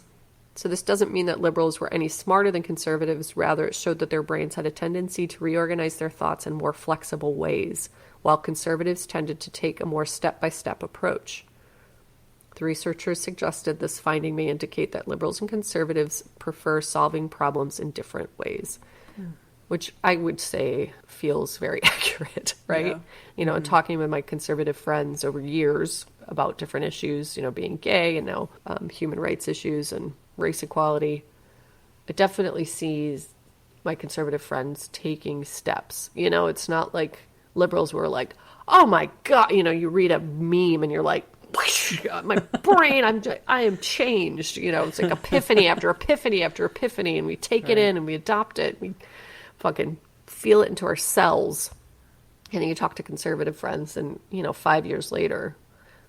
So this doesn't mean that liberals were any smarter than conservatives. Rather, it showed that their brains had a tendency to reorganize their thoughts in more flexible ways, while conservatives tended to take a more step-by-step approach. The researchers suggested this finding may indicate that liberals and conservatives prefer solving problems in different ways. which I would say feels very accurate, right? Yeah. You know, and talking with my conservative friends over years about different issues, you know, being gay and now human rights issues and race equality, it definitely sees my conservative friends taking steps. You know, it's not like liberals were like, oh my God, you know, you read a meme and you're like, my brain, I am changed. You know, it's like epiphany after epiphany after epiphany, and we take it in and we adopt it. We fucking feel it into our cells. And then you talk to conservative friends and, you know, 5 years later,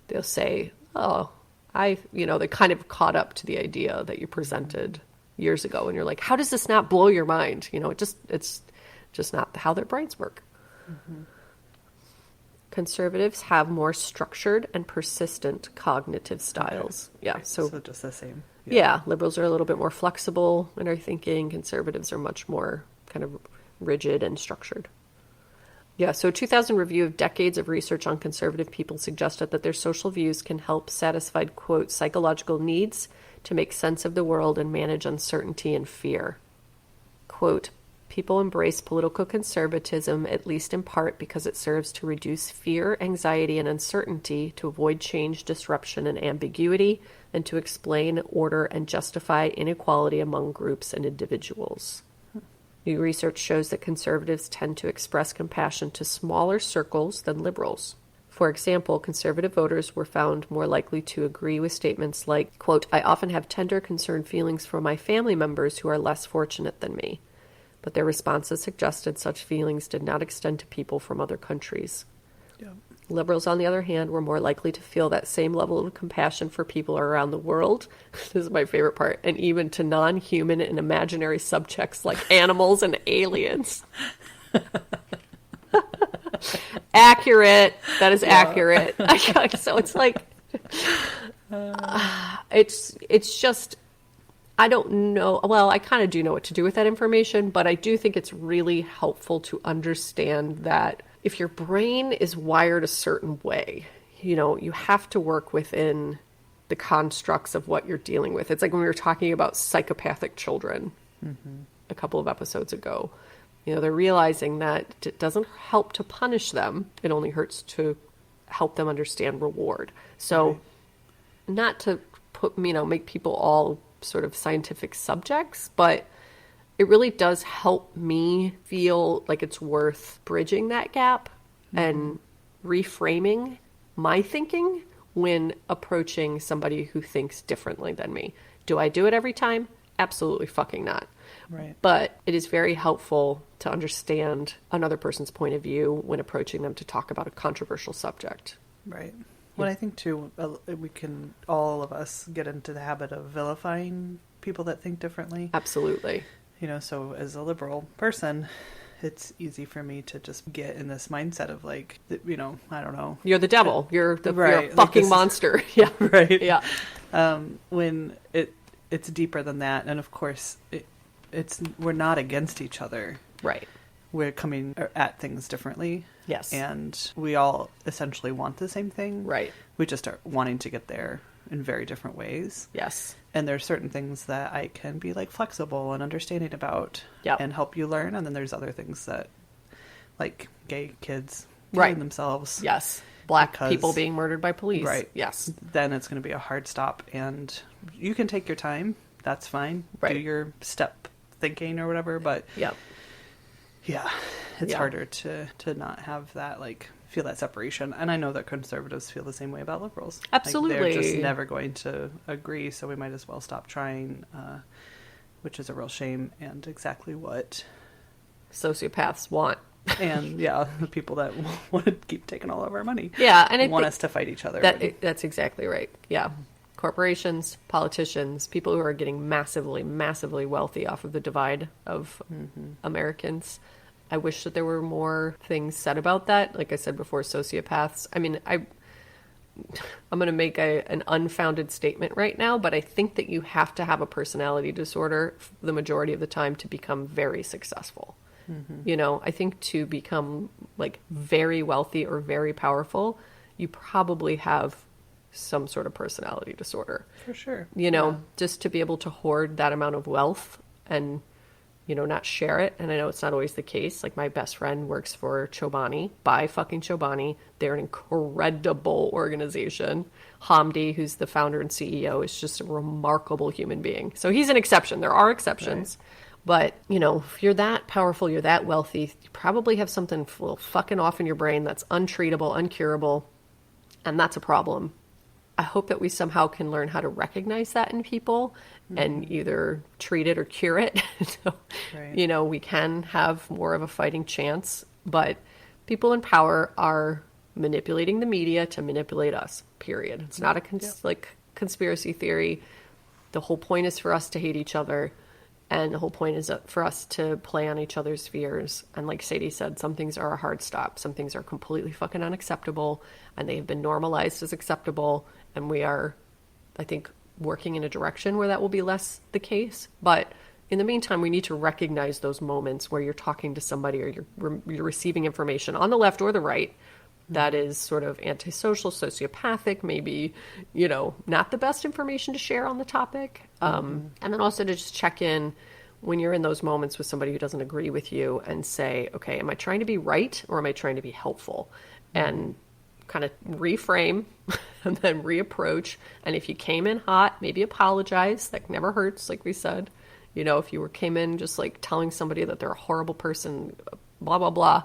they'll say, oh, they kind of caught up to the idea that you presented years ago. And you're like, how does this not blow your mind? You know, it's just not how their brains work. Mm-hmm. Conservatives have more structured and persistent cognitive styles. Okay. Yeah. So just the same. Yeah. Liberals are a little bit more flexible in our thinking. Conservatives are much more kind of rigid and structured. Yeah, so a 2000 review of decades of research on conservative people suggested that their social views can help satisfy, quote, psychological needs to make sense of the world and manage uncertainty and fear. Quote, people embrace political conservatism, at least in part because it serves to reduce fear, anxiety, and uncertainty, to avoid change, disruption, and ambiguity, and to explain, order, and justify inequality among groups and individuals. New research shows that conservatives tend to express compassion to smaller circles than liberals. For example, conservative voters were found more likely to agree with statements like, quote, I often have tender, concerned feelings for my family members who are less fortunate than me. But their responses suggested such feelings did not extend to people from other countries. Yeah. Liberals, on the other hand, were more likely to feel that same level of compassion for people around the world. This is my favorite part. And even to non-human and imaginary subjects like animals and aliens. Accurate. That is accurate. So it's like, it's just, I don't know. Well, I kind of do know what to do with that information, but I do think it's really helpful to understand that if your brain is wired a certain way, you know, you have to work within the constructs of what you're dealing with. It's like when we were talking about psychopathic children a couple of episodes ago. You know, they're realizing that it doesn't help to punish them. It only hurts to help them understand reward. So not to put, you know, make people all sort of scientific subjects, but it really does help me feel like it's worth bridging that gap and reframing my thinking when approaching somebody who thinks differently than me. Do I do it every time? Absolutely fucking not. Right. But it is very helpful to understand another person's point of view when approaching them to talk about a controversial subject. Right. Well, I think, too, we can, all of us, get into the habit of vilifying people that think differently. Absolutely. You know, so as a liberal person, it's easy for me to just get in this mindset of like, you know, I don't know. You're the devil. You're a fucking like monster. Yeah. Right. Yeah. When it's deeper than that. And of course, we're not against each other. Right. We're coming at things differently. Yes. And we all essentially want the same thing. Right. We just are wanting to get there in very different ways. Yes. And there's certain things that I can be like flexible and understanding about and help you learn. And then there's other things that, like gay kids killing themselves. Yes. Black people being murdered by police. Right. Yes. Then it's going to be a hard stop. And you can take your time. That's fine. Right. Do your step thinking or whatever. But it's harder to not have that, like, feel that separation. And I know that conservatives feel the same way about liberals. Absolutely. Like, they're just never going to agree, so we might as well stop trying, which is a real shame and exactly what sociopaths want. And the people that want to keep taking all of our money. Yeah, and want us to fight each other. That's exactly right. Yeah. Corporations, politicians, people who are getting massively, massively wealthy off of the divide of Americans. I wish that there were more things said about that. Like I said before, sociopaths. I mean, I'm going to make an unfounded statement right now, but I think that you have to have a personality disorder the majority of the time to become very successful. You know, I think to become like very wealthy or very powerful, you probably have some sort of personality disorder. For sure. You know, just to be able to hoard that amount of wealth and not share it. And I know it's not always the case. Like my best friend works for Chobani, by fucking Chobani. They're an incredible organization. Hamdi, who's the founder and CEO, is just a remarkable human being. So he's an exception. There are exceptions. Right. But, if you're that powerful, you're that wealthy, you probably have something fucking off in your brain that's untreatable, uncurable, and that's a problem. I hope that we somehow can learn how to recognize that in people and either treat it or cure it. So, right. We can have more of a fighting chance, but people in power are manipulating the media to manipulate us, period. It's not a conspiracy theory. The whole point is for us to hate each other. And the whole point is for us to play on each other's fears. And like Sadie said, some things are a hard stop. Some things are completely fucking unacceptable. And they have been normalized as acceptable. And we are, I think, working in a direction where that will be less the case. But in the meantime, we need to recognize those moments where you're talking to somebody or you're receiving information on the left or the right that is sort of antisocial, sociopathic, maybe, not the best information to share on the topic. And then also to just check in when you're in those moments with somebody who doesn't agree with you and say, okay, am I trying to be right or am I trying to be helpful? And kind of reframe and then reapproach. And if you came in hot, maybe apologize. That never hurts, like we said. If you came in just like telling somebody that they're a horrible person, blah, blah, blah,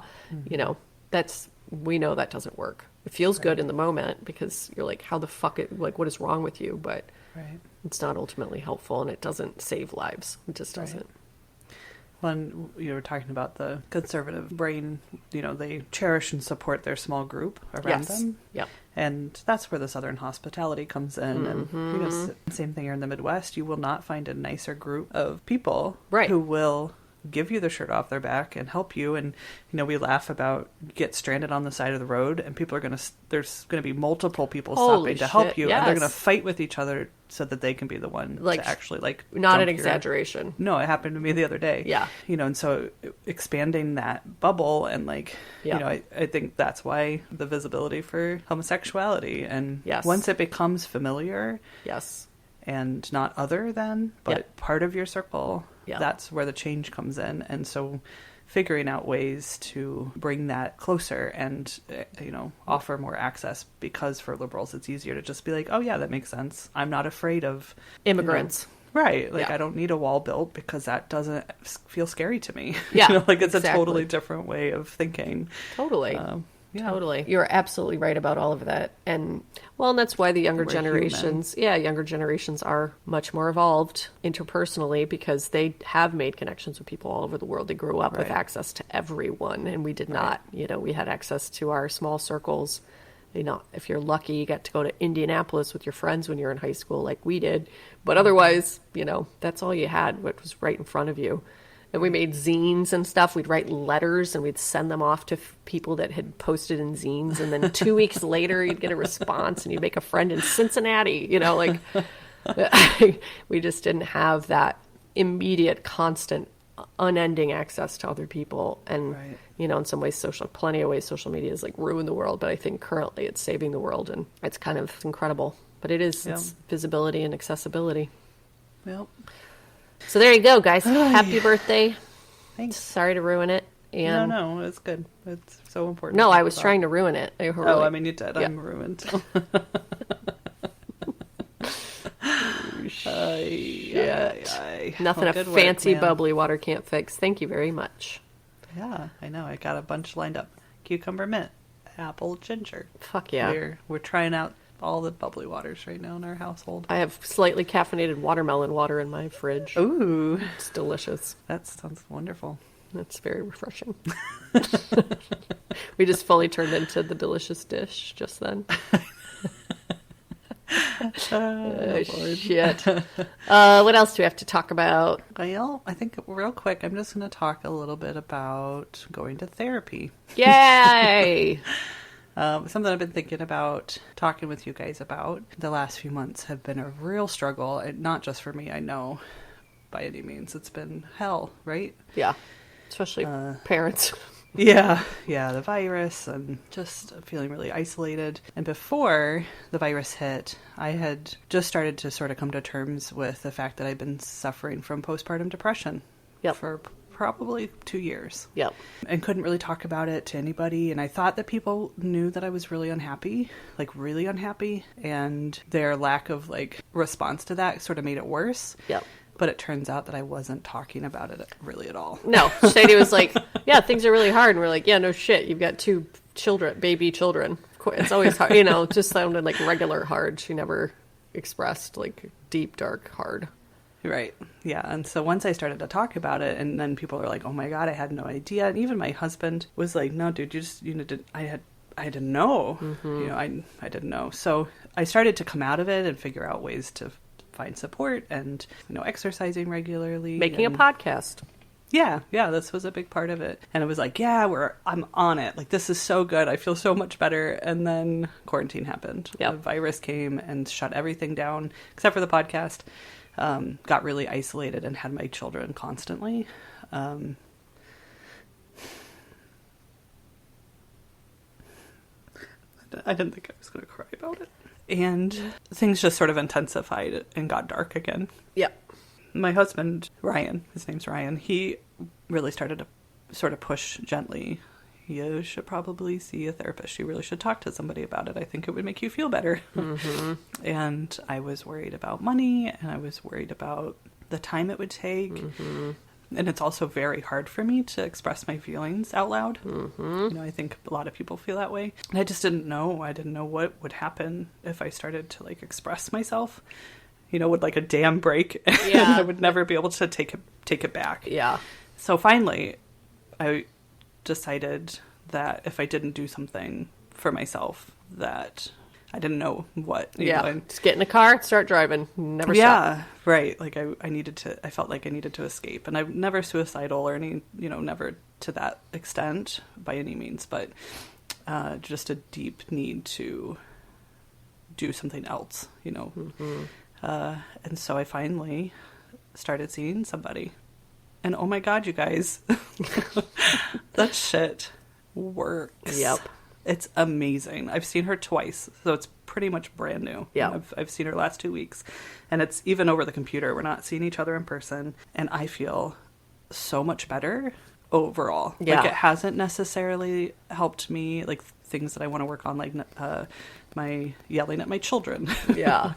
we know that doesn't work. It feels good in the moment because you're like, how the fuck, what is wrong with you? But it's not ultimately helpful and it doesn't save lives. It just doesn't. When you were talking about the conservative brain, they cherish and support their small group around them. Yep. And that's where the Southern hospitality comes in. And same thing here in the Midwest. You will not find a nicer group of people who will give you the shirt off their back and help you. And we laugh about get stranded on the side of the road and people are there's gonna be multiple people stopping to help you, and they're gonna fight with each other so that they can be the one to actually not an exaggeration. No, it happened to me the other day. And so expanding that bubble and I think that's why the visibility for homosexuality and once it becomes familiar and not other than but part of your circle, that's where the change comes in. And so figuring out ways to bring that closer and, offer more access, because for liberals, it's easier to just be like, oh yeah, that makes sense. I'm not afraid of immigrants. Right. I don't need a wall built because that doesn't feel scary to me. Yeah. It's a totally different way of thinking. Totally. Totally. You're absolutely right about all of that. And that's why the younger generations are much more evolved interpersonally because they have made connections with people all over the world. They grew up with access to everyone, and we did not. We had access to our small circles. If you're lucky, you got to go to Indianapolis with your friends when you're in high school like we did. But otherwise, that's all you had, what was right in front of you. And we made zines and stuff. We'd write letters and we'd send them off to people that had posted in zines. And then 2 weeks later, you'd get a response and you'd make a friend in Cincinnati. We just didn't have that immediate, constant, unending access to other people. And, in some ways, plenty of ways, social media has ruined the world. But I think currently it's saving the world, and it's kind of incredible. But it is it's visibility and accessibility. Yep. So there you go, guys. Happy birthday. Thanks. Sorry to ruin it. And No, it's good. It's so important. No, I was trying to ruin it. You did. Yeah. I'm ruined. Nothing a fancy bubbly water can't fix. Thank you very much. Yeah, I know. I got a bunch lined up. Cucumber mint, apple ginger. Fuck yeah. We're trying out all the bubbly waters right now in our household. I have slightly caffeinated watermelon water in my fridge. Ooh. It's delicious. That sounds wonderful. That's very refreshing. We just fully turned into the delicious dish just then. Shit. What else do we have to talk about? Well, I think real quick, I'm just going to talk a little bit about going to therapy. Yay! Something I've been thinking about talking with you guys about the last few months have been a real struggle, and not just for me, I know, by any means. It's been hell, right? Yeah, especially parents. Yeah, the virus, and just feeling really isolated. And before the virus hit, I had just started to sort of come to terms with the fact that I'd been suffering from postpartum depression Yep. for probably 2 years. Yep. And couldn't really talk about it to anybody. And I thought that people knew that I was really unhappy, like really unhappy. And their lack of like response to that sort of made it worse. Yep. But it turns out that I wasn't talking about it really at all. No, Sadie was like, yeah, things are really hard. And we're like, yeah, no shit. You've got 2 children, baby children. Of course, it's always hard, just sounded like regular hard. She never expressed like deep, dark, hard. Right. Yeah. And so once I started to talk about it, and then people were like, oh my God, I had no idea. And even my husband was like, no, dude, you just, I didn't know. I didn't know. So I started to come out of it and figure out ways to find support and, exercising regularly. Making a podcast. Yeah, this was a big part of it. And it was like, I'm on it. Like, this is so good. I feel so much better. And then quarantine happened. Yep. The virus came and shut everything down, except for the podcast. Got really isolated and had my children constantly. I didn't think I was going to cry about it. And things just sort of intensified and got dark again. Yep. My husband, Ryan, his name's Ryan, he really started to sort of push gently. You should probably see a therapist. You really should talk to somebody about it. I think it would make you feel better. Mm-hmm. And I was worried about money, and I was worried about the time it would take. Mm-hmm. And it's also very hard for me to express my feelings out loud. Mm-hmm. I think a lot of people feel that way. And I just didn't know. I didn't know what would happen if I started to express myself. Would a dam break, and I would never be able to take it back. Yeah. So finally, I decided that if I didn't do something for myself, that I didn't know what. Just get in a car, start driving, never stop. Yeah, right. I felt like I needed to escape, and I'm never suicidal or any, never to that extent by any means, but just a deep need to do something else, Mm-hmm. And so I finally started seeing somebody. And oh my God, you guys, that shit works. Yep. It's amazing. I've seen her twice, so it's pretty much brand new. Yeah. I've seen her last 2 weeks. And it's even over the computer. We're not seeing each other in person. And I feel so much better overall. Yeah. It hasn't necessarily helped me, things that I want to work on, my yelling at my children. Yeah.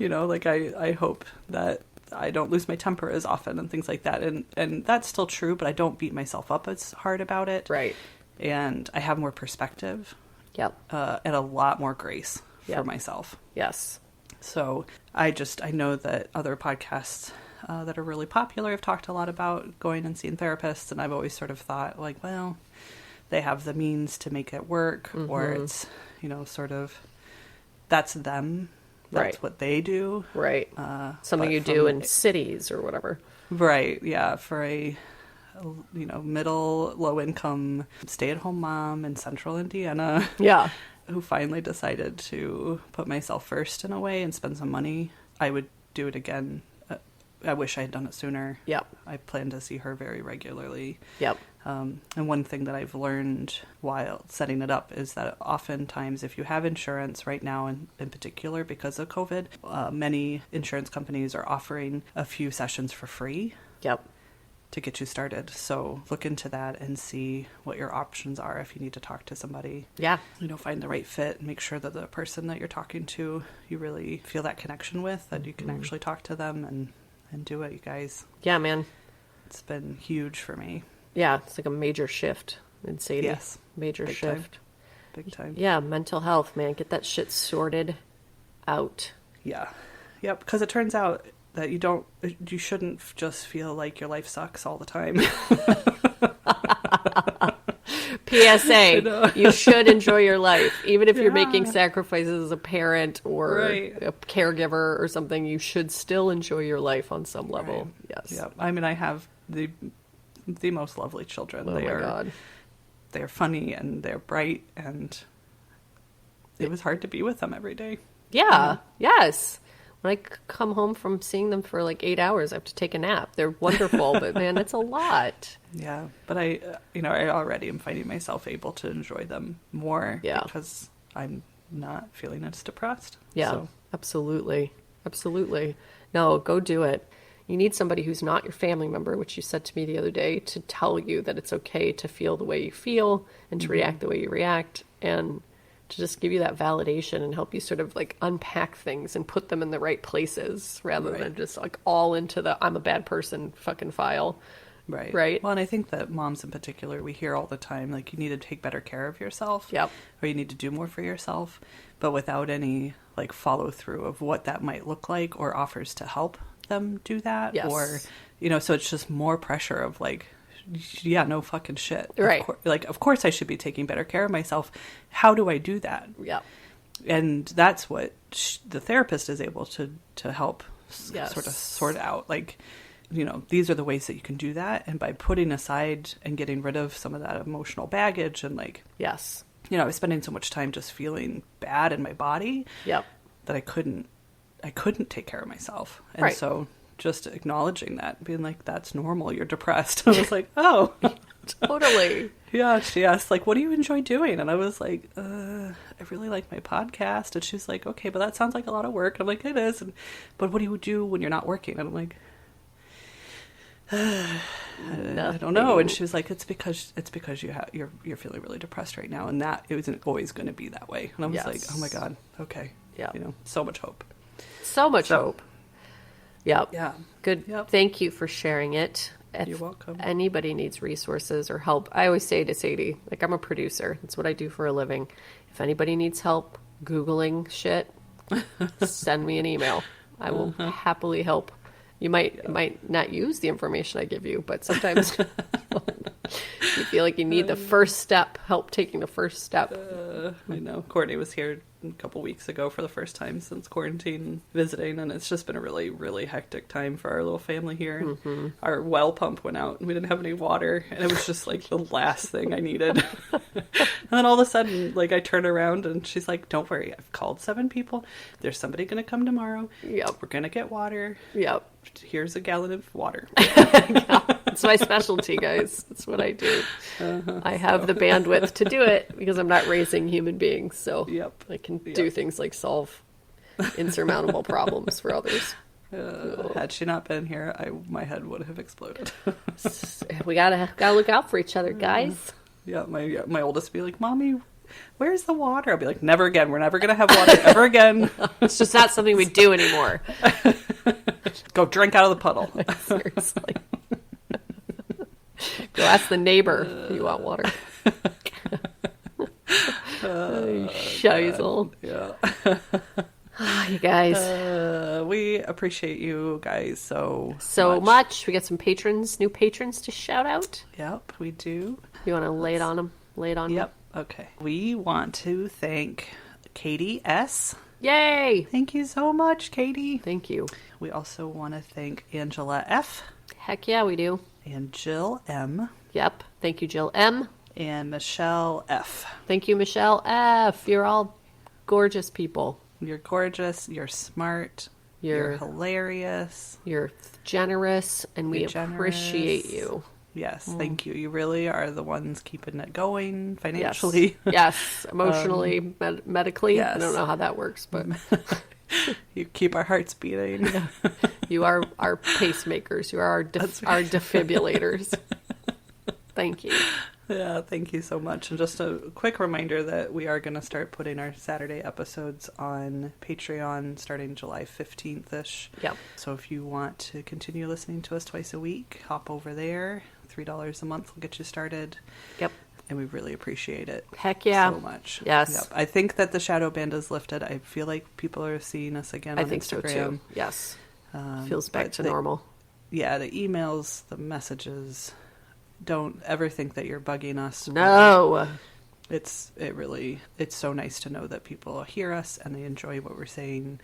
I hope that I don't lose my temper as often and things like that. And that's still true, but I don't beat myself up as hard about it. Right. And I have more perspective. Yep. And a lot more grace for myself. Yes. So I know that other podcasts that are really popular have talked a lot about going and seeing therapists. And I've always sort of thought they have the means to make it work, mm-hmm. or it's, sort of, that's them. That's what they do. Right. Something you do in cities or whatever. Right. Yeah. For a, middle, low income, stay-at-home mom in central Indiana. Yeah. Who finally decided to put myself first in a way and spend some money. I would do it again. I wish I had done it sooner. Yep. I plan to see her very regularly. Yep. And one thing that I've learned while setting it up is that oftentimes if you have insurance right now, in particular because of COVID, many insurance companies are offering a few sessions for free. Yep. To get you started. So look into that and see what your options are if you need to talk to somebody. Yeah. Find the right fit and make sure that the person that you're talking to, you really feel that connection with, that you can actually talk to them and do it, you guys. Yeah, man. It's been huge for me. Yeah, it's like a major shift in Sadie. Yes. Major Big shift. Time. Big time. Yeah, mental health, man. Get that shit sorted out. Yeah. Yep, because it turns out that you shouldn't just feel like your life sucks all the time. PSA, you should enjoy your life. Even if you're making sacrifices as a parent or a caregiver or something, you should still enjoy your life on some level. Right. Yes. Yep. I mean, I have the most lovely children. Oh, my God. They're funny and they're bright, and it was hard to be with them every day. Yeah. Yes. When I come home from seeing them for 8 hours, I have to take a nap. They're wonderful, but man, it's a lot. Yeah, but I already am finding myself able to enjoy them more because I'm not feeling as depressed. Yeah, so. Absolutely. Absolutely. No, go do it. You need somebody who's not your family member, which you said to me the other day, to tell you that it's okay to feel the way you feel and to react the way you react, and to just give you that validation and help you sort of like unpack things and put them in the right places rather than just like all into the I'm a bad person fucking file. Right. Right. Well, and I think that moms in particular, we hear all the time, like, you need to take better care of yourself. Yep. Or you need to do more for yourself. But without any, like, follow through of what that might look like or offers to help them do that. Yes. Or, you know, so it's just more pressure of, like, yeah, no fucking shit. Right. Of course I should be taking better care of myself. How do I do that? Yeah. And that's what the therapist is able to help Yes. sort of sort out. Like, you know, these are the ways that you can do that. And by putting aside and getting rid of some of that emotional baggage and, like, Yes. you know, I was spending so much time just feeling bad in my body Yep. that I couldn't take care of myself. And Right. so just acknowledging that, being like, that's normal, you're depressed. I was like, oh, Totally. yeah. She asked, like, what do you enjoy doing? And I was like, I really like my podcast. And she's like, okay, but that sounds like a lot of work. I'm like, it is. But what do you do when you're not working? And I'm like, I don't know. And she was like, it's because you're feeling really depressed right now, and that it wasn't always going to be that way. And I was like, oh my God, okay, Yeah. you know, so much hope. So much hope. Yep. Yeah. Good. Yep. Thank you for sharing it. If You're welcome. anybody needs resources or help, I always say to Sadie, like, I'm a producer. That's what I do for a living. If anybody needs help Googling shit, send me an email. I will happily help. You might not use the information I give you, but sometimes you feel like you need the first step, help taking the first step. I know. Courtney was here a couple weeks ago for the first time since quarantine visiting, and it's just been a really, really hectic time for our little family here. Mm-hmm. Our well pump went out and we didn't have any water, and it was just like the last thing I needed. And then all of a sudden, like, I turn around and she's like, don't worry, I've called 7 people. There's somebody going to come tomorrow. Yep. We're going to get water. Yep. Here's a gallon of water. It's my specialty, guys. That's what I do. I have the bandwidth to do it because I'm not raising human beings. So Yep. I can do things like solve insurmountable problems for others. Had she not been here, my head would have exploded. We gotta look out for each other, guys. Yeah, my oldest would be like, Mommy, where's the water? I'll be like, never again. We're never going to have water ever again. It's just not something we do anymore. Go drink out of the puddle. Seriously. Go ask the neighbor if you want water. Scheisel. Yeah. You guys. We appreciate you guys so much. We got some new patrons to shout out. Yep, we do. You want to lay it on them? Lay it on Yep. Okay. We want to thank Katie S. Yay! Thank you so much, Katie. Thank you. We also want to thank Angela F. Heck yeah, we do. And Jill M. Yep. Thank you, Jill M. And Michelle F. Thank you, Michelle F. You're all gorgeous people. You're gorgeous. You're smart. You're hilarious. You're generous, and we You're appreciate generous. you. Yes, thank you. You really are the ones keeping it going financially. Yes. Emotionally, medically. yes. I don't know how that works, but you keep our hearts beating. you are our pacemakers. You are our defibrillators. Thank you. Yeah, thank you so much. And just a quick reminder that we are going to start putting our Saturday episodes on Patreon starting July 15th-ish. Yep. So if you want to continue listening to us twice a week, hop over there. $3 a month will get you started. Yep. And we really appreciate it. Heck yeah. So much. Yes. Yep. I think that the shadow band is lifted. I feel like people are seeing us again on I think Instagram. so too. Yes. Feels back to normal. Yeah, the emails, the messages. Don't ever think that you're bugging us. No. It's so nice to know that people hear us and they enjoy what we're saying,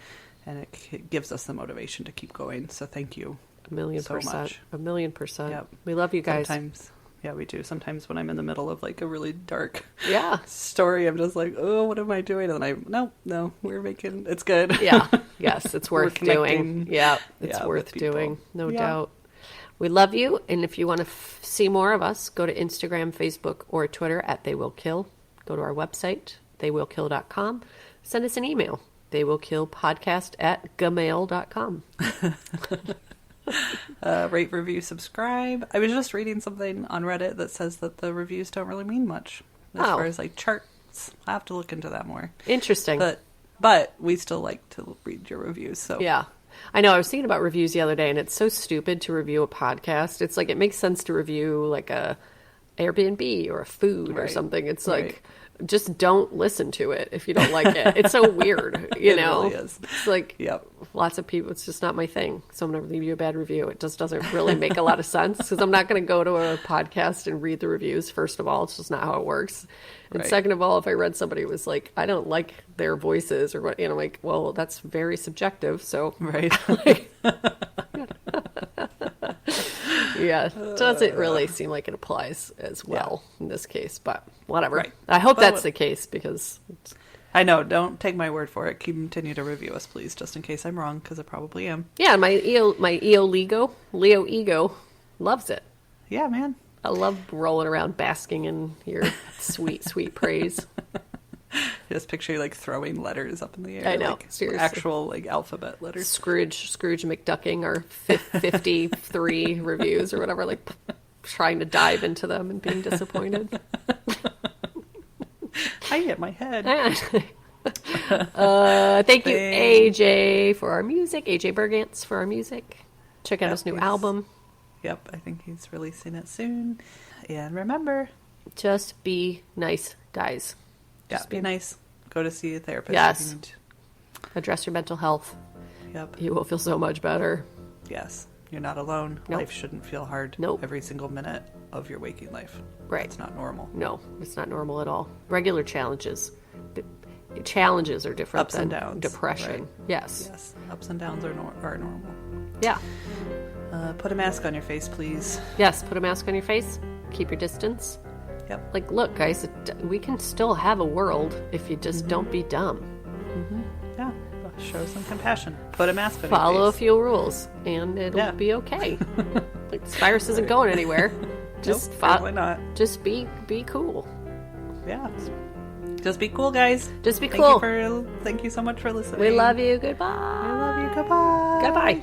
and it gives us the motivation to keep going. So thank you. 1,000,000%. So much. 1,000,000%. Yep. We love you guys. Sometimes, yeah, we do. Sometimes when I'm in the middle of like a really dark story, I'm just like, oh, what am I doing? And no, we're making it's good. Yeah. Yes, it's worth doing. connecting. Yeah, it's Yeah, worth with people. doing. No Yeah. doubt. We love you, and if you want to see more of us, go to Instagram, Facebook, or Twitter at They Will Kill. Go to our website, theywillkill.com. Send us an email, theywillkillpodcast@gmail.com. Rate, review, subscribe. I was just reading something on Reddit that says that the reviews don't really mean much as far as like charts. I have to look into that more. Interesting. But we still like to read your reviews. So Yeah. I know. I was thinking about reviews the other day, and it's so stupid to review a podcast. It's like it makes sense to review like a Airbnb or a food or Right. something. It's Right. like just don't listen to it if you don't like it. It's so weird, you It know. really is. It's like Yep. lots of people. It's just not my thing. So I'm gonna leave you a bad review. It just doesn't really make a lot of sense because I'm not gonna go to a podcast and read the reviews. First of all, it's just not how it works. And Right. second of all, if I read somebody who was like, I don't like their voices or what, you know, like, well, that's very subjective. So Right. yeah, it doesn't really seem like it applies as well in this case, but whatever. Right. I hope But that's the case because I know. Don't take my word for it. Continue to review us, please, just in case I'm wrong, because I probably am. yeah, my Leo ego loves it. Yeah, man. I love rolling around basking in your sweet, sweet praise. Just picture you like throwing letters up in the air. I know, like, seriously. actual like alphabet letters. Scrooge McDucking our 53 reviews or whatever, like trying to dive into them and being disappointed. I hit my head. Thank you, AJ, for our music. AJ Bergantz for our music. Check out Yep, his new he's- album. Yep, I think he's releasing it soon. And remember, Just be nice, guys. yeah, be nice. Go to see a therapist. Yes. If you need to. Address your mental health. Yep. You will feel so much better. Yes. You're not alone. Nope. Life shouldn't feel hard Nope. every single minute of your waking life. Right. It's not normal. No, it's not normal at all. Regular challenges. Challenges are different Ups and than downs, depression. right. Yes. Yes. Ups and downs are normal. Yeah. Put a mask on your face, please. Yes, put a mask on your face. Keep your distance. Yep. Like, look, guys, we can still have a world if you just don't be dumb. Yeah. Show some compassion. Put a mask on Follow your a face. few rules, and it'll Yeah. be okay. Like, this virus isn't going anywhere. Just Nope, probably not. Just be cool. Yeah. Just be cool, guys. Just be cool. Thank you so much for listening. We love you. Goodbye. I love you. Goodbye. Goodbye.